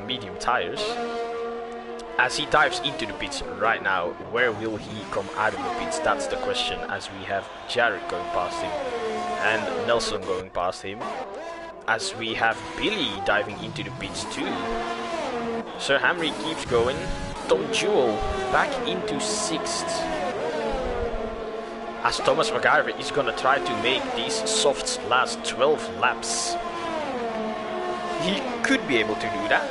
A: medium tires. As he dives into the pits right now, where will he come out of the pits? That's the question, as we have Jared going past him and Nelson going past him. As we have Billy diving into the pits too. Sir Hamry keeps going. Tom Jewell back into 6th. As Thomas MacGyver is gonna try to make these softs last 12 laps. He could be able to do that.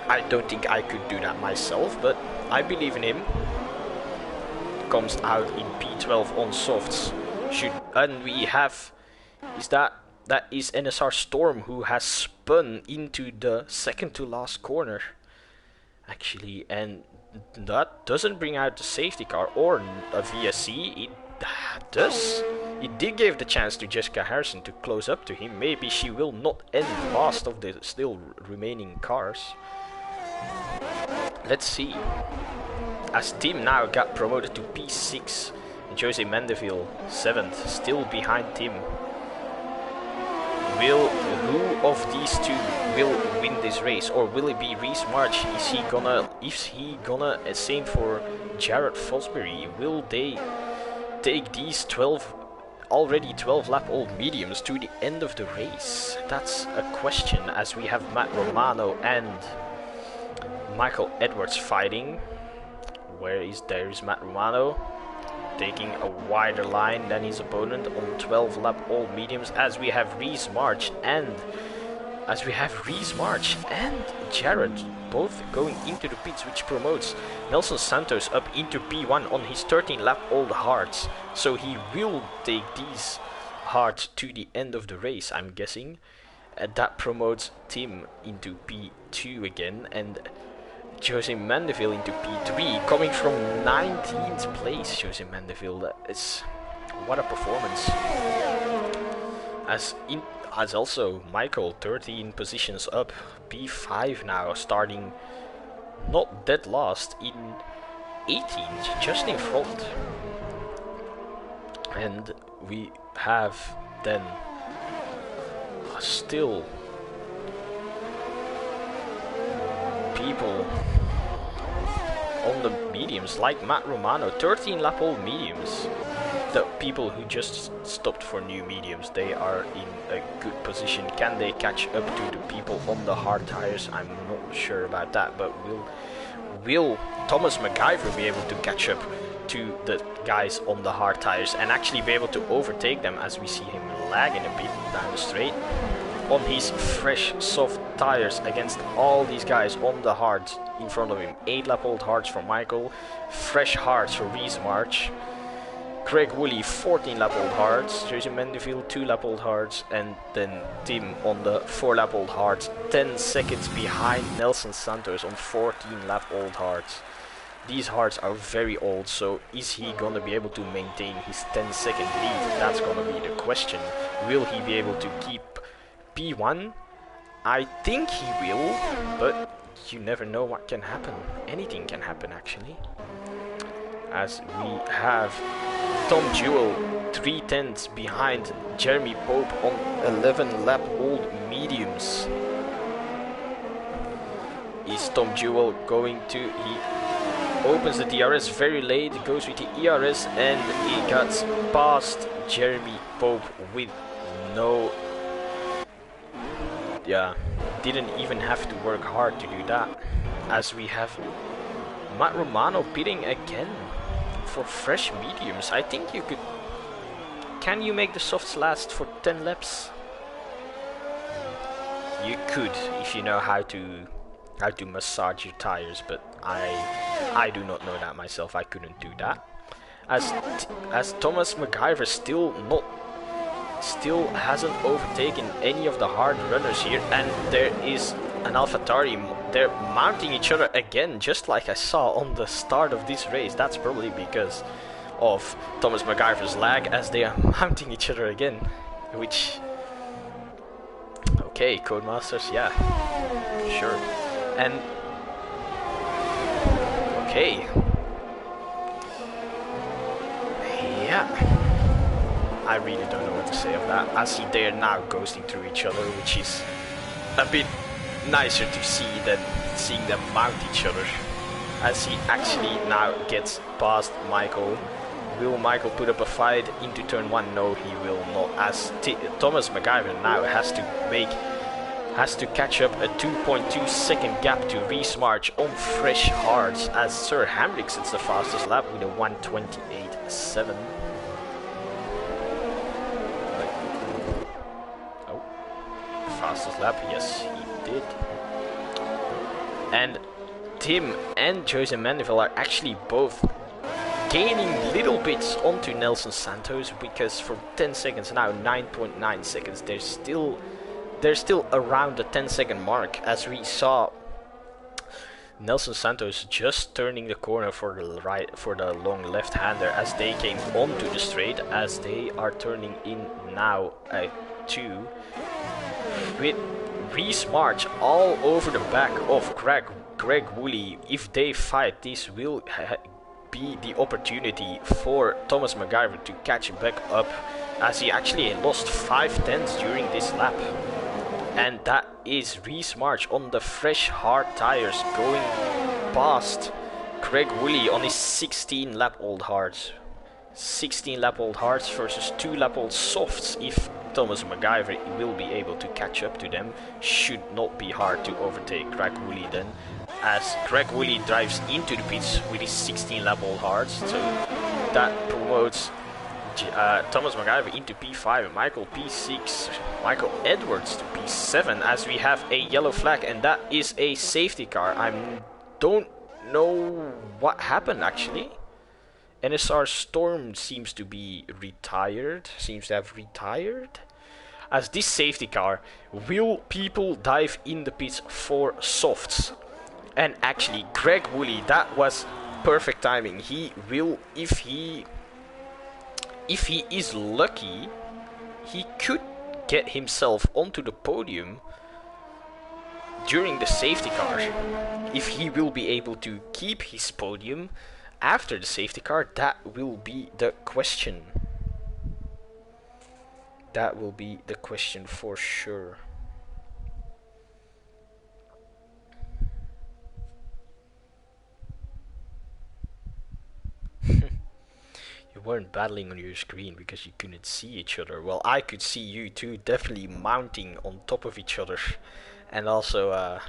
A: I don't think I could do that myself, but I believe in him. Comes out in P12 on softs. And we have... That is NSR Storm, who has spun into the second to last corner. Actually, and that doesn't bring out the safety car or a VSC. It did give the chance to Jessica Harrison to close up to him. Maybe she will not end last of the still remaining cars. Let's see. As Tim now got promoted to P6, Jose Mandeville 7th, still behind Tim. Who of these two will win this race, or will it be Reese March? Is he gonna same for Jared Fosbury? Will they take these already 12 lap old mediums to the end of the race? That's a question, as we have Matt Romano and Michael Edwards fighting. There's Matt Romano taking a wider line than his opponent on 12 lap old mediums, as we have Reese March and Jared both going into the pits, which promotes Nelson Santos up into P1 on his 13 lap old hards. So he will take these hards to the end of the race, I'm guessing. That promotes Tim into P2 again, and Jose Mandeville into P3, coming from 19th place. Jose Mandeville, what a performance. As also Michael 13 positions up, P5 now, starting not dead last in 18th, just in front. And we have then still people on the mediums like Matt Romano, 13 lap old mediums, the people who just stopped for new mediums, they are in a good position. Can they catch up to the people on the hard tires? I'm not sure about that, but will Thomas MacGyver be able to catch up to the guys on the hard tires and actually be able to overtake them, as we see him lagging a bit down the straight on his fresh soft tires against all these guys on the hards in front of him. 8-lap-old hards for Michael, fresh hards for Reese March, Craig Woolley 14-lap-old hards, Jose Mendefield 2-lap-old hards, and then Tim on the 4-lap-old hards, 10 seconds behind Nelson Santos on 14-lap-old hards. These hards are very old, so is he gonna be able to maintain his 10-second lead? That's gonna be the question. Will he be able to keep P1? I think he will, but you never know what can happen. Anything can happen, actually. As we have Tom Jewell 3/10 behind Jeremy Pope on 11-lap-old mediums. Is Tom Jewell going to... He opens the DRS very late, goes with the ERS, and he gets past Jeremy Pope with no... Yeah, didn't even have to work hard to do that. As we have Matt Romano pitting again for fresh mediums. I think you could... Can you make the softs last for 10 laps? You could, if you know how to massage your tires, but I do not know that myself. I couldn't do that. As Thomas MacGyver still hasn't overtaken any of the hard runners here, and there is an AlphaTauri. They're mounting each other again, just like I saw on the start of this race. That's probably because of Thomas MacGyver's lag, as they are mounting each other again, which... Okay, Codemasters, yeah, sure. And okay, yeah, I really don't know what to say of that. I see they are now ghosting through each other, which is a bit nicer to see than seeing them mount each other. As he actually now gets past Michael. Will Michael put up a fight into turn 1? No, he will not. As Thomas MacGyver now has to catch up a 2.2 second gap to Reese March on fresh hards, as Sir Hamrick sets the fastest lap with a 1:28.7. Oh, fastest lap, yes he did. And Tim and Jose Mandeville are actually both gaining little bits onto Nelson Santos, because for 10 seconds now, 9.9 seconds, they're still around the 10-second mark, as we saw Nelson Santos just turning the corner for the long left-hander as they came onto the straight, as they are turning in now a 2 with Reese March all over the back of Greg Woolley. If they fight, this will be the opportunity for Thomas MacGyver to catch him back up, as he actually lost 5/10 during this lap. And that is Reese March on the fresh hard tires going past Greg Woolley on his 16-lap-old hards. 16-lap-old hards versus 2-lap-old softs. If Thomas MacGyver will be able to catch up to them, should not be hard to overtake Greg Woolley then, as Greg Woolley drives into the pits with his 16-lap-old hards. So that promotes Thomas MacGyver into P5 and Michael P6, Michael Edwards to P7, as we have a yellow flag, and that is a safety car. I don't know what happened actually. NSR Storm seems to have retired. As this safety car, will people dive in the pits for softs? And actually, Greg Woolley, that was perfect timing. He will, if he is lucky, he could get himself onto the podium during the safety car. If he will be able to keep his podium after the safety car, that will be the question. That will be the question for sure. weren't battling on your screen because you couldn't see each other. Well, I could see you two definitely mounting on top of each other, and also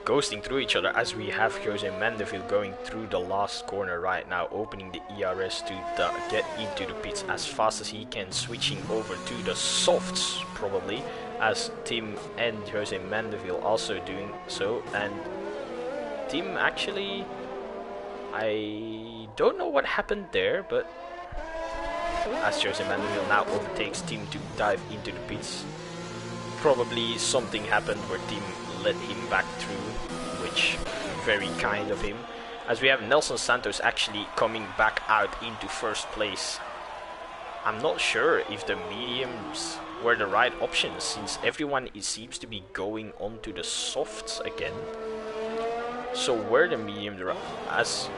A: ghosting through each other, as we have Jose Mendeville going through the last corner right now, opening the ERS to get into the pits as fast as he can, switching over to the softs probably, as Tim and Jose Mendeville also doing so. And Tim actually, I don't know what happened there, but as Jose Mendeville now overtakes Tim to dive into the pits, probably something happened where Tim let him back through, which very kind of him, as we have Nelson Santos actually coming back out into first place. I'm not sure if the mediums were the right options, since everyone seems to be going onto the softs again. So were the mediums, as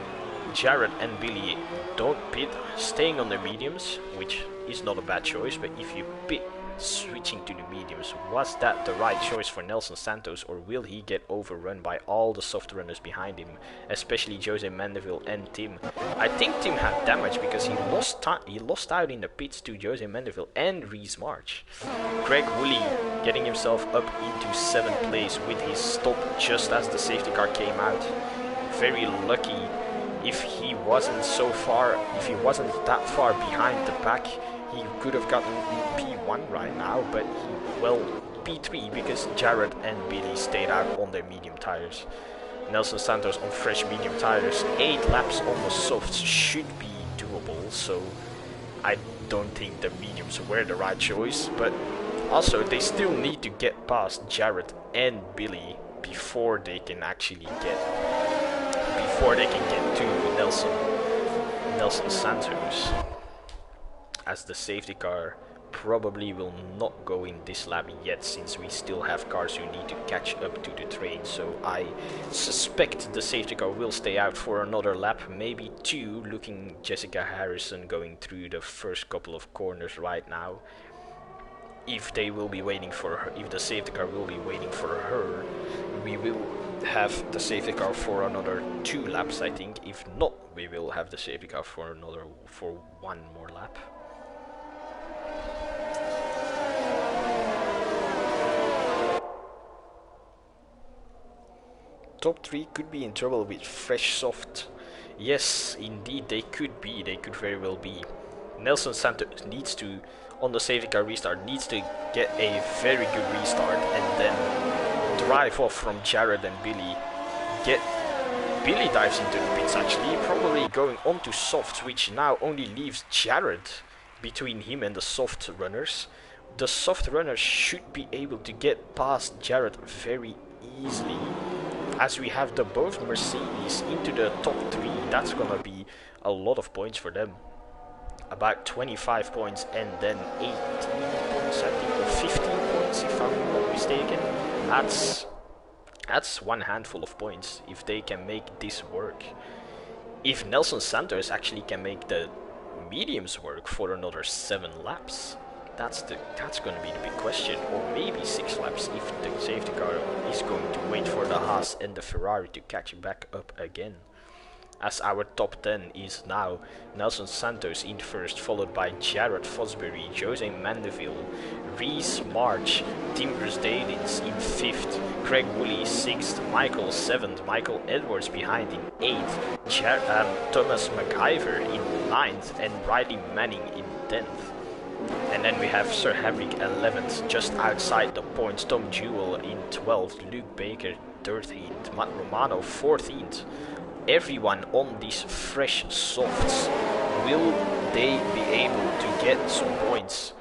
A: Jared and Billy don't pit, staying on the mediums, which is not a bad choice, but if you pit switching to the mediums, was that the right choice for Nelson Santos, or will he get overrun by all the soft runners behind him, especially Jose Mendeville and Tim? I think Tim had damage because he lost out in the pits to Jose Mendeville and Reese March. Craig Woolley getting himself up into 7th place with his stop just as the safety car came out. Very lucky. If he wasn't that far behind the pack, he could have gotten P1 right now, but P3 because Jared and Billy stayed out on their medium tires. Nelson Santos on fresh medium tires, 8 laps on the softs should be doable, so I don't think the mediums were the right choice, but also they still need to get past Jared and Billy before they can get to Nelson Santos, as the safety car probably will not go in this lap yet, since we still have cars who need to catch up to the train. So I suspect the safety car will stay out for another lap, maybe 2, looking Jessica Harrison going through the first couple of corners right now. If they will be waiting for her, if the safety car will be waiting for her, we will have the safety car for another 2 laps, I think. If not, we will have the safety car for 1 more lap. Top 3 could be in trouble with fresh soft. Yes, indeed, they could be. They could very well be. Nelson Santos needs to, on the safety car restart, needs to get a very good restart and then drive off from Jared and Billy. Billy dives into the pits actually, probably going onto softs, which now only leaves Jared between him and the soft runners. The soft runners should be able to get past Jared very easily, as we have the both Mercedes into the top 3. That's gonna be a lot of points for them. About 25 points and then 18 points, I think, or 15 points if I'm not mistaken. That's one handful of points if they can make this work. If Nelson Santos actually can make the mediums work for another 7 laps, that's going to be the big question. Or maybe 6 laps if the safety car is going to wait for the Haas and the Ferrari to catch back up again. As our top 10 is now Nelson Santos in first, followed by Jared Fosbury, Jose Mendeville, Reese March, Timbers Dalins in 5th, Craig Woolley 6th, Michael 7th, Michael Edwards behind in 8th, Thomas McIver in 9th, and Riley Manning in 10th. And then we have Sir Havrick 11th, just outside the points, Tom Jewell in 12th, Luke Baker 13th, Matt Romano 14th. Everyone on these fresh softs, will they be able to get some points?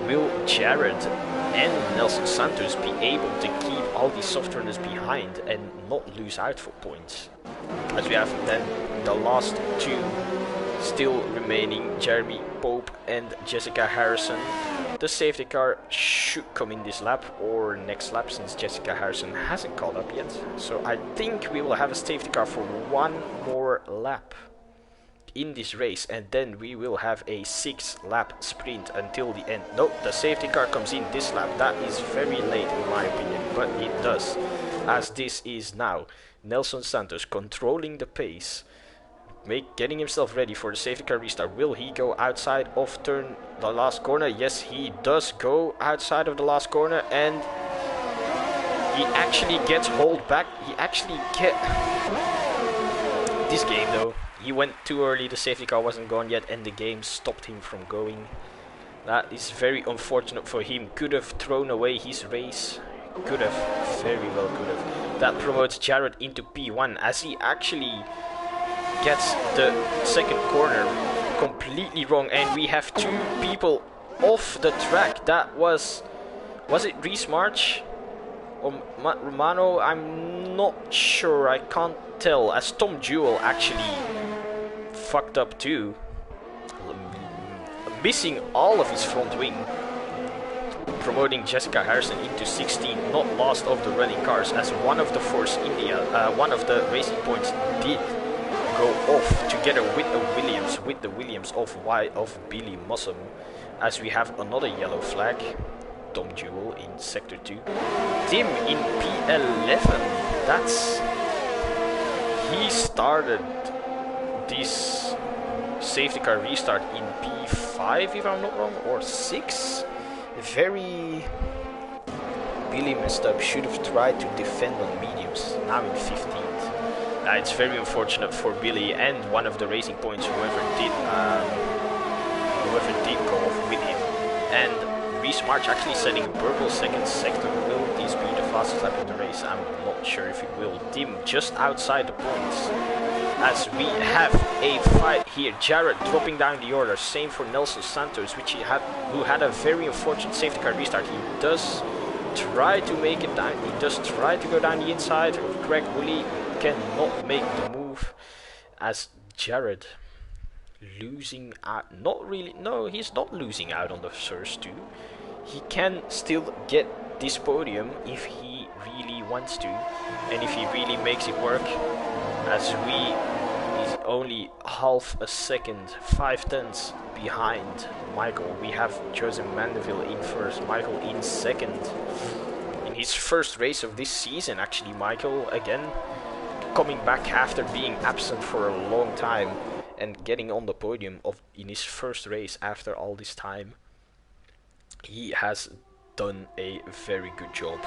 A: Will Jared and Nelson Santos be able to keep all these soft runners behind and not lose out for points? As we have then the last 2 still remaining, Jeremy Pope and Jessica Harrison. The safety car should come in this lap or next lap, since Jessica Harrison hasn't caught up yet. So I think we will have a safety car for 1 more lap in this race, and then we will have a 6-lap sprint until the end. No, the safety car comes in this lap. That is very late in my opinion, but it does, as this is now Nelson Santos controlling the pace, getting himself ready for the safety car restart. Will he go outside of the last corner? Yes, he does go outside of the last corner, and he actually gets hauled back. He actually this game though, he went too early, the safety car wasn't gone yet, and the game stopped him from going. That is very unfortunate for him. Could have thrown away his race. Could have, very well could have. That promotes Jared into P1 as he actually gets the second corner completely wrong, and we have two people off the track. That was it Reese March or Matt Romano? I'm not sure, I can't tell, as Tom Jewell actually fucked up too, missing all of his front wing, promoting Jessica Harrison into 16, not last of the rally cars, as one of the Force India, one of the Racing Points did go off together with the Williams of Billy Mossam, as we have another yellow flag. Tom Jewell in Sector 2. Tim in P11. He started this safety car restart in P5, if I'm not wrong, or 6. Very Billy messed up. Should have tried to defend on mediums. Now in 15th. It's very unfortunate for Billy and one of the Racing Points, whoever did go off with him. And Reese March actually setting a purple second sector. Will this be the fastest lap of the race? I'm not sure if it will. Tim just outside the points, as we have a fight here. Jared dropping down the order. Same for Nelson Santos, who had a very unfortunate safety car restart. He does try to make it down. He does try to go down the inside. Greg Woolley cannot make the move, as Jared losing out. Not really. No, he's not losing out on the first two. He can still get this podium if he really wants to, and if he really makes it work, as he's only half a second, 5/10 behind Michael. We have Joseph Mandeville in first, Michael in second. In his first race of this season, actually, Michael again coming back after being absent for a long time and getting on the podium in his first race after all this time. He has done a very good job,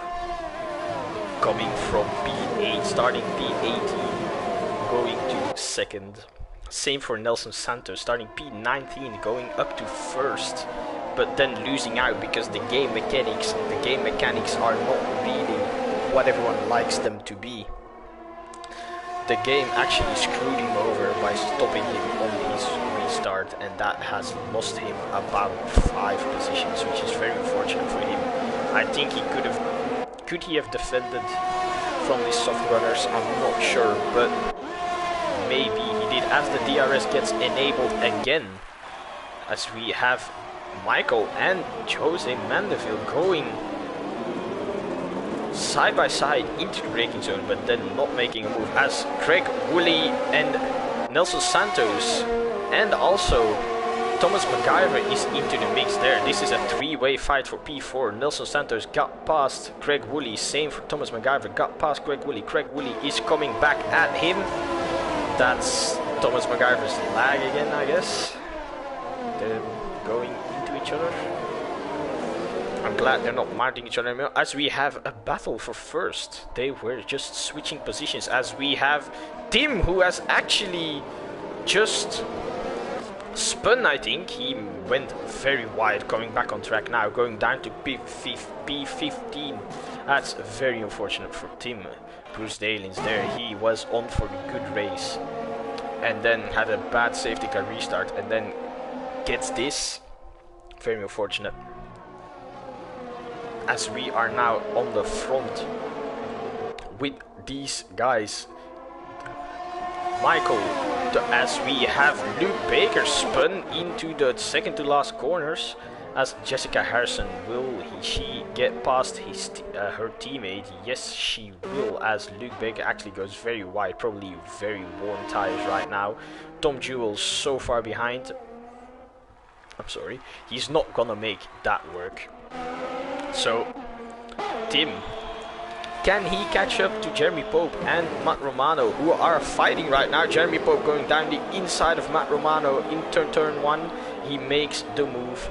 A: coming from P8, starting P18, going to second. Same for Nelson Santos, starting P19, going up to first, but then losing out because the game mechanics are not really what everyone likes them to be. The game actually screwed him over by stopping him on his restart, and that has lost him about 5 positions, which is very unfortunate for him. I think he could he have defended from these soft runners? I'm not sure, but maybe he did, as the DRS gets enabled again, as we have Michael and Jose Mandeville going side by side into the braking zone, but then not making a move, as Craig Woolley and Nelson Santos and also Thomas MacGyver is into the mix there. This is a 3-way fight for P4. Nelson Santos got past Craig Woolley, same for Thomas MacGyver, got past Craig Woolley. Craig Woolley is coming back at him. That's Thomas MacGyver's lag again, I guess. They're going into each other. I'm glad they're not mounting each other anymore, as we have a battle for first. They were just switching positions, as we have Tim, who has actually just spun, I think. He went very wide, coming back on track now, going down to P15. That's very unfortunate for Tim. Bruce Dalins there, he was on for a good race, and then had a bad safety car restart, and then gets this. Very unfortunate, as we are now on the front with these guys. Michael, as we have Luke Baker spun into the second to last corners, as Jessica Harrison, will she get past her teammate? Yes, she will, as Luke Baker actually goes very wide, probably very worn tires right now. Tom Jewell so far behind. I'm sorry, he's not gonna make that work. So Tim Can he catch up to Jeremy Pope and Matt Romano, who are fighting right now? Jeremy Pope going down the inside of Matt Romano in turn 1. He makes the move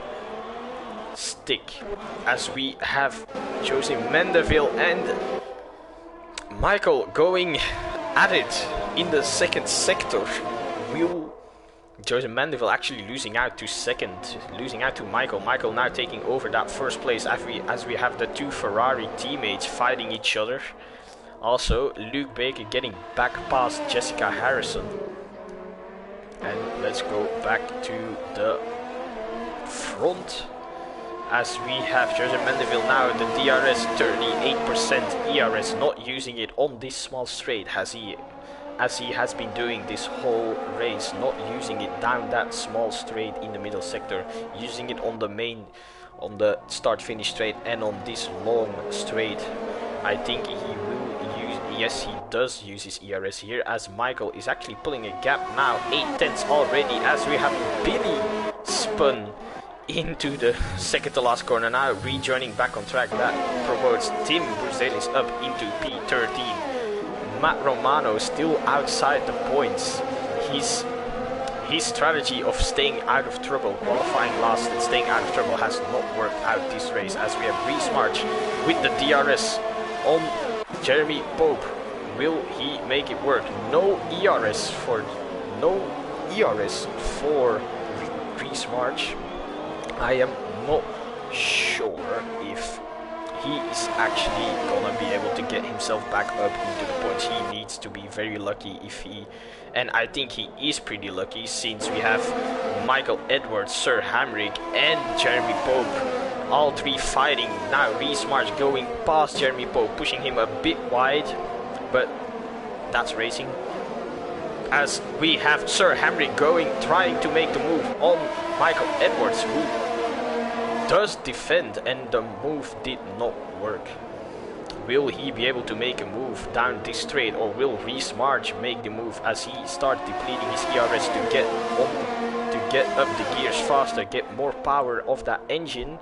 A: stick, as we have Jose Mendeville and Michael going at it in the second sector. Will Jose Mendeville actually losing out to second, losing out to Michael. Michael now taking over that first place as we have the two Ferrari teammates fighting each other. Also, Luke Baker getting back past Jessica Harrison. And let's go back to the front, as we have Jose Mendeville now, the DRS 38% ERS, not using it on this small straight as he has been doing this whole race, not using it down that small straight in the middle sector, using it on the main, on the start finish straight and on this long straight. I think he will use, yes, he does use his ERS here, as Michael is actually pulling a gap now, 8/10 already, as we have Billy spun into the second to last corner now, rejoining back on track. That promotes Tim Bruzelis up into P13. Matt Romano still outside the points. His strategy of staying out of trouble, qualifying last and staying out of trouble, has not worked out this race, as we have Reese March with the DRS on Jeremy Pope. Will he make it work? No ERS for Reese March. I am not sure if he is actually gonna be able to get himself back up into the points. He needs to be very lucky if he, and I think he is pretty lucky, since we have Michael Edwards, Sir Hamrick and Jeremy Pope, all three fighting. Now Reese March going past Jeremy Pope, pushing him a bit wide, but that's racing. As we have Sir Hamrick trying to make the move on Michael Edwards, who does defend, and the move did not work. Will he be able to make a move down this straight, or will Reese March make the move as he starts depleting his ERS to get up the gears faster, get more power of that engine?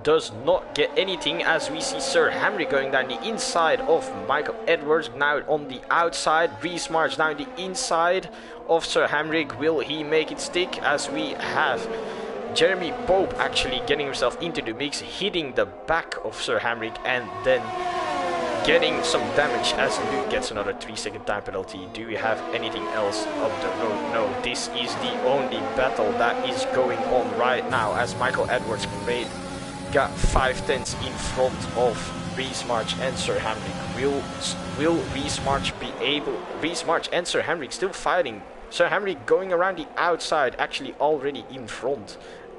A: Does not get anything, as we see Sir Hamrick going down the inside of Michael Edwards, now on the outside. Reese March down the inside of Sir Hamrick. Will he make it stick, as we have Jeremy Pope actually getting himself into the mix, hitting the back of Sir Hamrick and then getting some damage, as Luke gets another 3-second time penalty. Do we have anything else up the road? No, this is the only battle that is going on right now, as Michael Edwards got 5/10 in front of Reese March and Sir Hamrick. Will Reese March be able? Reese March and Sir Hamrick still fighting. Sir Hamrick going around the outside, actually already in front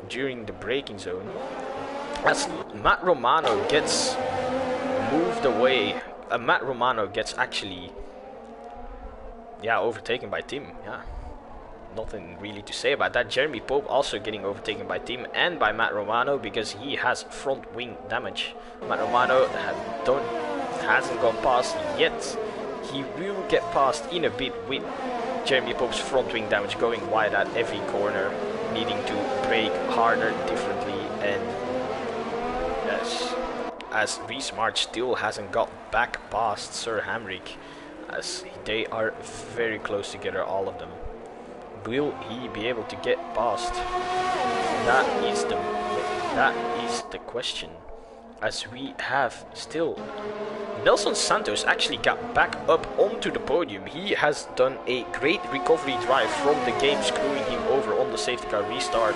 A: during the braking zone, as Matt Romano gets moved away. Matt Romano gets actually overtaken by Tim. Nothing really to say about that. Jeremy Pope also getting overtaken by Tim and by Matt Romano, because he has front wing damage. Matt Romano hasn't gone past yet. He will get past in a bit with Jeremy Pope's front wing damage, going wide at every corner, needing to brake harder, differently, and yes, as Reese March still hasn't got back past Sir Hamrick, as they are very close together, all of them. Will he be able to get past? That is the question, as we have still Nelson Santos actually got back up onto the podium. He has done a great recovery drive from the game, screwing him over on the safety car restart.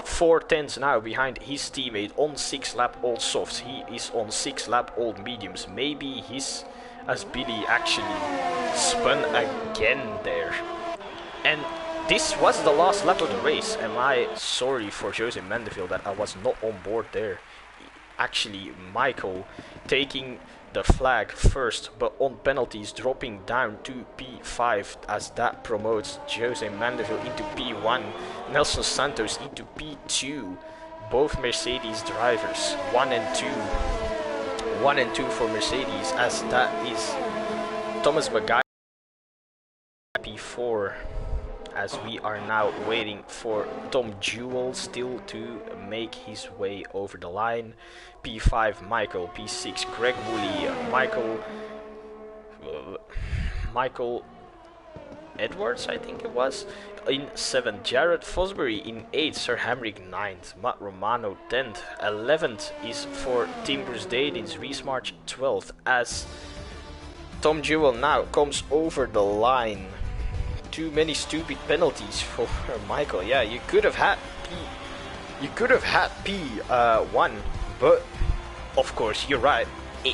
A: 4/10 now behind his teammate on 6-lap old softs. He is on 6-lap old mediums. Maybe as Billy actually spun again there. And this was the last lap of the race. Am I sorry for Jose Mendeville that I was not on board there. Actually, Michael taking the flag first, but on penalties dropping down to P5, as that promotes Jose Mendeville into P1, Nelson Santos into P2. Both Mercedes drivers, 1 and 2. 1 and 2 for Mercedes, as that is Thomas Maguire P4. as we are now waiting for Tom Jewell still to make his way over the line. P5 Michael, P6 Greg Woolley, Michael Edwards, I think it was. In 7th, Jared Fosbury. In 8th, Sir Hamrick 9th, Matt Romano 10th. 11th is for Tim Bruce Dadins, Reese March 12th, as Tom Jewell now comes over the line. Too many stupid penalties for Michael. Yeah, you could have had P1, but of course you're right.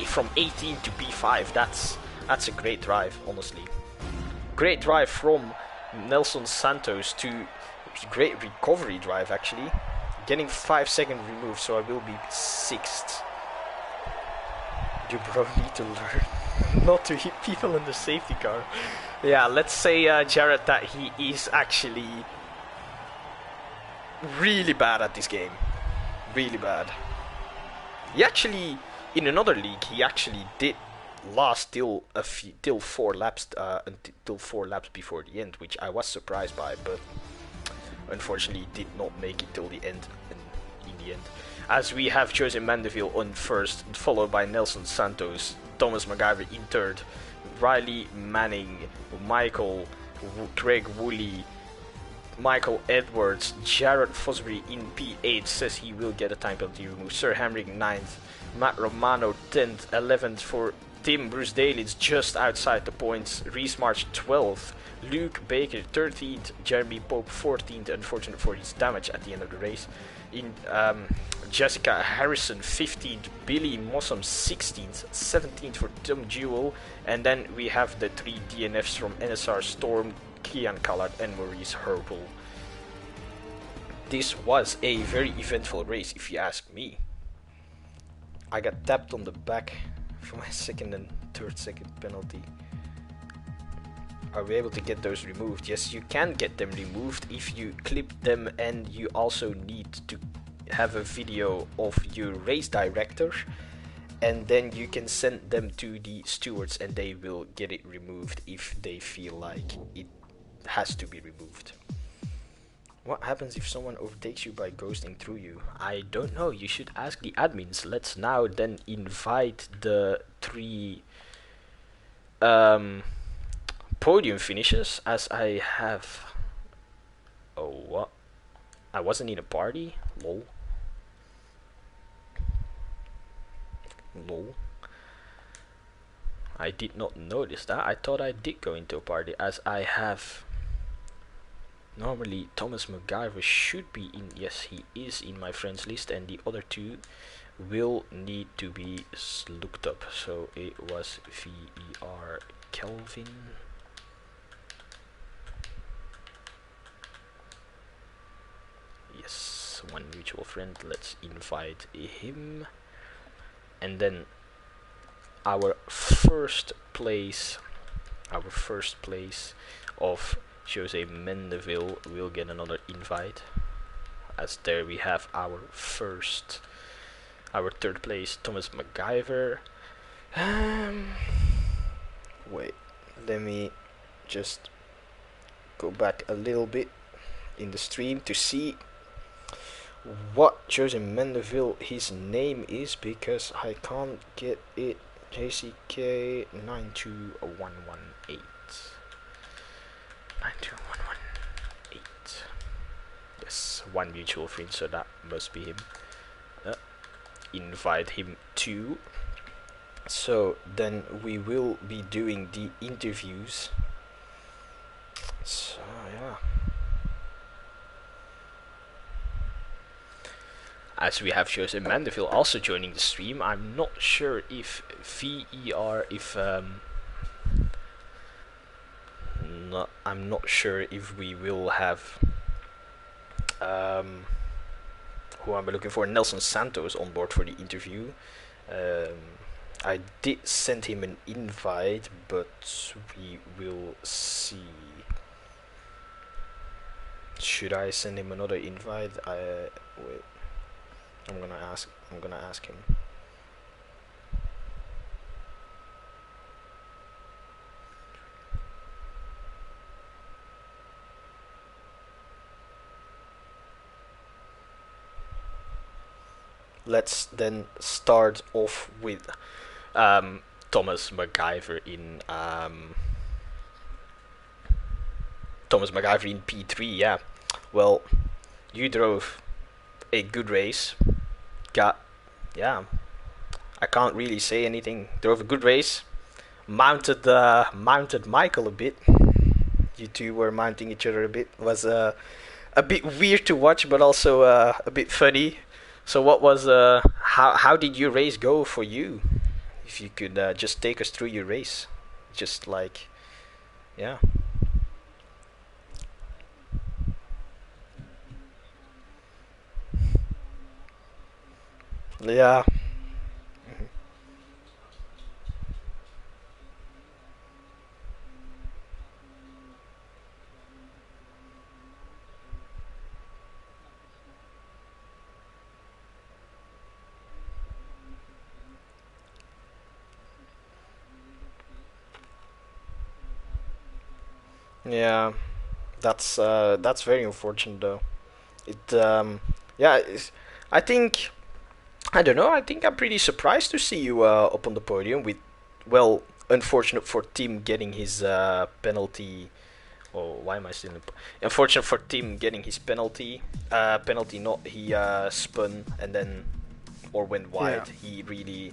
A: From 18 to P5, that's a great drive, honestly. Great drive from Nelson Santos to great recovery drive, actually. Getting 5 seconds removed, so I will be 6th. You bro need to learn not to hit people in the safety car. Yeah, let's say Jared that he is actually really bad at this game. Really bad. He actually, in another league, he actually did last till 4 laps until 4 laps before the end, which I was surprised by, but unfortunately did not make it till the end. In the end, as we have Jose Mandeville on first, followed by Nelson Santos, Thomas MacGyver in third, Riley Manning, Craig Woolley, Michael Edwards, Jared Fosbury in P8 says he will get a time penalty removed. Sir Hamrick 9th, Matt Romano 10th, 11th for Tim Bruce Daley's just outside the points. Reese March 12th, Luke Baker 13th, Jeremy Pope 14th, unfortunate for his damage at the end of the race. In Jessica Harrison 15th, Billy Mossam 16th, 17th for Tom Jewell, and then we have the 3 DNFs from NSR Storm, Kian Callard and Maurice Herbal. This was a very eventful race, if you ask me. I got tapped on the back for my second and third second penalty. Are we able to get those removed? Yes, you can get them removed if you clip them, and you also need to have a video of your race director, and then you can send them to the stewards and they will get it removed if they feel like it has to be removed. What happens if someone overtakes you by ghosting through you? I don't know, you should ask the admins. Let's now then invite the 3 podium finishes, as I have... Oh, what? I wasn't in a party? Lol. Lol. I did not notice that. I thought I did go into a party, as I have... Normally Thomas MacGyver should be in. Yes, he is in my friends list, and the other 2 will need to be looked up. So it was VER Kelvin. Yes, one mutual friend. Let's invite him. And then our first place of Jose Mendeville will get another invite, as there we have our third place, Thomas MacGyver. Wait, let me just go back a little bit in the stream to see what Jose Mendeville his name is, because I can't get it. JCK 92118. 92118. Yes, one mutual friend, so that must be him. Invite him too. So then we will be doing the interviews. So yeah. As we have Jose Mandeville also joining the stream, I'm not sure if I'm not sure if we will have who am I looking for? Nelson Santos on board for the interview. I did send him an invite, but we will see. Should I send him another invite? Wait. I'm gonna ask him. let's then start off with Thomas MacGyver in P3. Yeah, well, you drove a good race. Got, yeah, I can't really say anything. Drove a good race. Mounted Michael a bit. You two were mounting each other a bit. It was a bit weird to watch, but also a bit funny. So what was how did your race go for you? If you could just take us through your race, just like, yeah. Yeah. Yeah, that's very unfortunate though. It yeah, I think, I don't know. I think I'm pretty surprised to see you up on the podium with, well, unfortunate for Tim getting his penalty. Oh, why am I still in? Unfortunate for Tim getting his penalty. Penalty not, he spun and then, or went wide.
B: Yeah.
A: He really,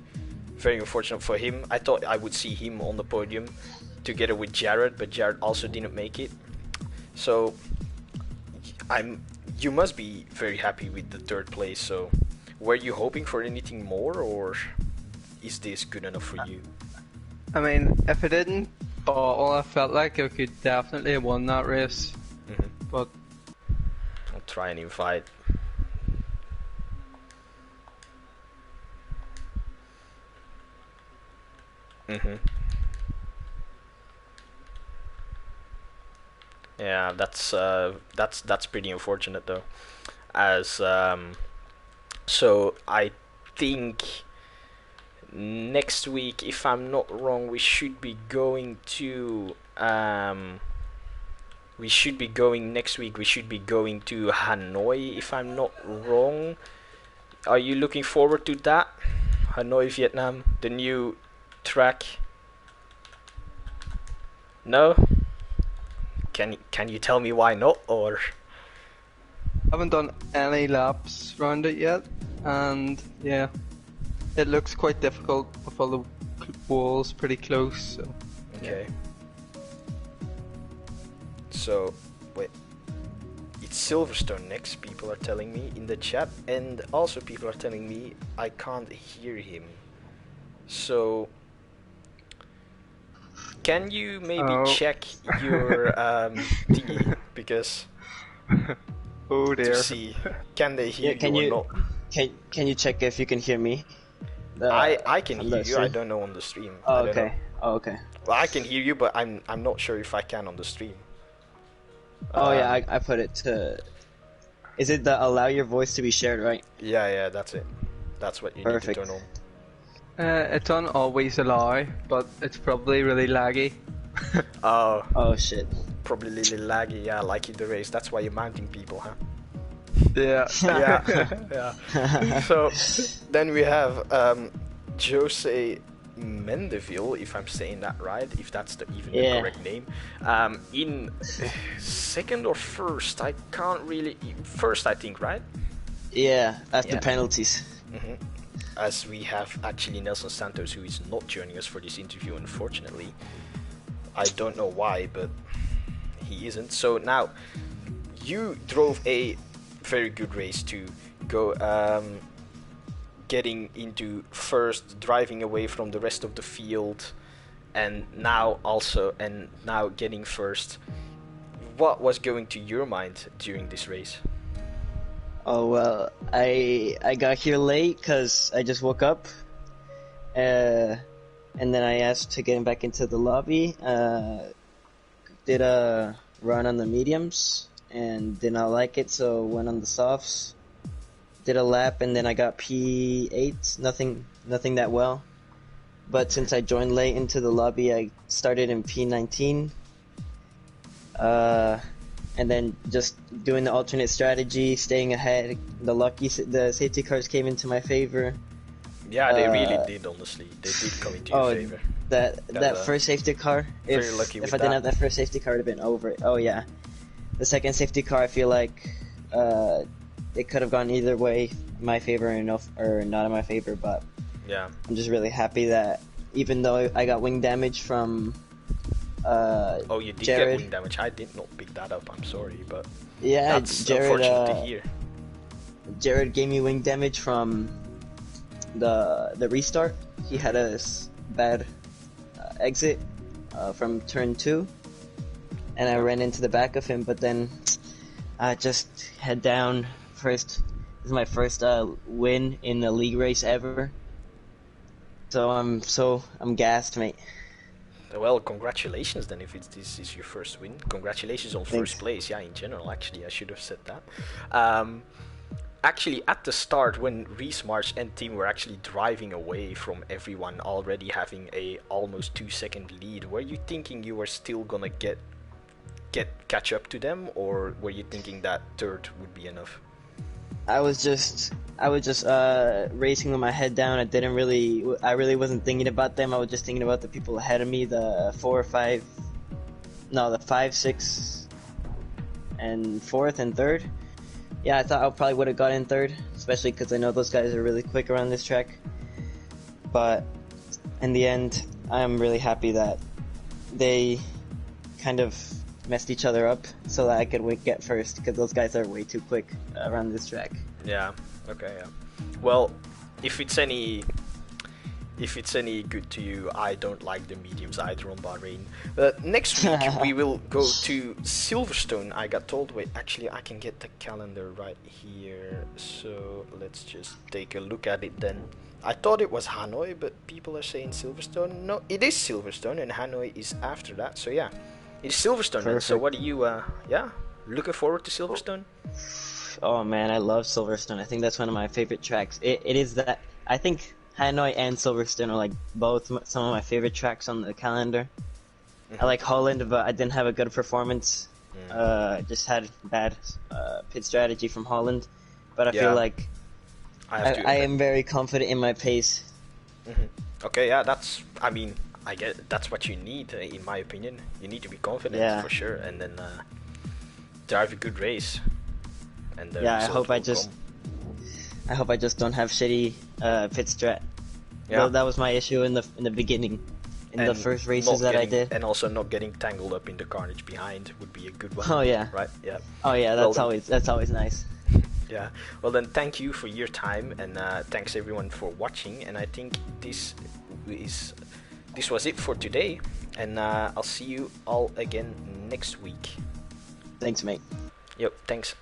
A: very unfortunate for him. I thought I would see him on the podium together with Jared, but Jared also didn't make it. So you must be very happy with the third place. So were you hoping for anything more, or is this good enough for you?
B: I mean, if I didn't bottle, I felt like I could definitely have won that race. But
A: I'll try and invite. Yeah, that's pretty unfortunate though. As so I think next week, if I'm not wrong, we should be going to next week. We should be going to Hanoi, if I'm not wrong. Are you looking forward to that? Hanoi, Vietnam, the new track. No? Can you tell me why not, or?
B: I haven't done any laps around it yet, and yeah, it looks quite difficult with all the walls pretty close. So.
A: Okay. So, wait. It's Silverstone next, people are telling me in the chat, and also people are telling me I can't hear him. So, can you maybe check your thingy, because
B: oh dear.
A: to see, can they hear you or not?
C: Can you check if you can hear me?
A: I can hear you. I don't know on the stream.
C: Oh, okay. Oh, okay.
A: Well, I can hear you, but I'm not sure if I can on the stream.
C: Oh yeah, I put it to. Is it the allow your voice to be shared, right?
A: Yeah, that's it. That's what you
C: Perfect.
A: need to turn on.
B: It's on always allow, but it's probably really laggy.
C: Oh shit.
A: Probably really laggy. Yeah, like in the race. That's why you're mounting people, huh?
B: Yeah.
A: Yeah. So then we have Jose Mendeville, if I'm saying that right, if that's the correct name. In second or first, I can't really. First, I think, right?
C: Yeah, after penalties.
A: As we have actually Nelson Santos, who is not joining us for this interview, unfortunately. I don't know why, but he isn't. So now, you drove a very good race to go, getting into first, driving away from the rest of the field, and now getting first. What was going to your mind during this race?
C: Oh well, I got here late because I just woke up, and then I asked to get back into the lobby. Did a run on the mediums and did not like it, so went on the softs. Did a lap and then I got P8. Nothing that well. But since I joined late into the lobby, I started in P19. and then just doing the alternate strategy, staying ahead. The safety cars came into my favor.
A: Yeah, they really did. Honestly, they did come into your favor.
C: That first safety car.
A: Very lucky with
C: if I didn't have that first safety car, it'd have been over. Oh yeah, the second safety car, I feel like it could have gone either way, my favor or not in my favor. But
A: yeah,
C: I'm just really happy that even though I got wing damage from.
A: Oh, you did
C: Jared.
A: get wing damage. I did not pick that up. I'm sorry, but
C: yeah,
A: that's
C: Jared,
A: unfortunate to hear.
C: Jared gave me wing damage from the restart. He had a bad exit from turn 2, and I ran into the back of him. But then I just head down. This is my first win in a league race ever. So I'm gassed, mate.
A: Well, congratulations then if this is your first win. Congratulations on first place. Yeah, in general, actually, I should have said that. Actually, at the start, when Reese, March, and Team were actually driving away from everyone, already having a almost 2-second lead, were you thinking you were still gonna catch up to them, or were you thinking that third would be enough?
C: I was just racing with my head down. I really wasn't thinking about them. I was just thinking about the people ahead of me, the 5, 6, and 4th and 3rd. Yeah, I thought I probably would have got in 3rd, especially because I know those guys are really quick around this track. But in the end, I'm really happy that they kind of messed each other up so that I could get first, because those guys are way too quick around this track.
A: Yeah. Okay. Yeah. Well, if it's any good to you, I don't like the mediums either on Bahrain. But next week we will go to Silverstone. I got told. Wait, actually, I can get the calendar right here. So let's just take a look at it then. I thought it was Hanoi, but people are saying Silverstone. No, it is Silverstone, and Hanoi is after that. So yeah. It's Silverstone then. So what are you, looking forward to Silverstone?
C: Oh man, I love Silverstone. I think that's one of my favorite tracks. It is that, I think Hanoi and Silverstone are like both some of my favorite tracks on the calendar. Mm-hmm. I like Holland, but I didn't have a good performance. Just had bad pit strategy from Holland. But I feel like I am very confident in my pace.
A: Mm-hmm. Okay, yeah, I get that's what you need, in my opinion. You need to be confident for sure, and then drive a good race. And
C: I hope I just don't have shitty pit strat. Yeah, well, that was my issue in the beginning, in the first races that I did.
A: And also not getting tangled up in the carnage behind would be a good one.
C: Oh yeah,
A: right, yeah.
C: Oh yeah, that's always nice.
A: Yeah. Well then, thank you for your time, and thanks everyone for watching. And I think this was it for today, and I'll see you all again next week.
C: Thanks, mate.
A: Yep, thanks.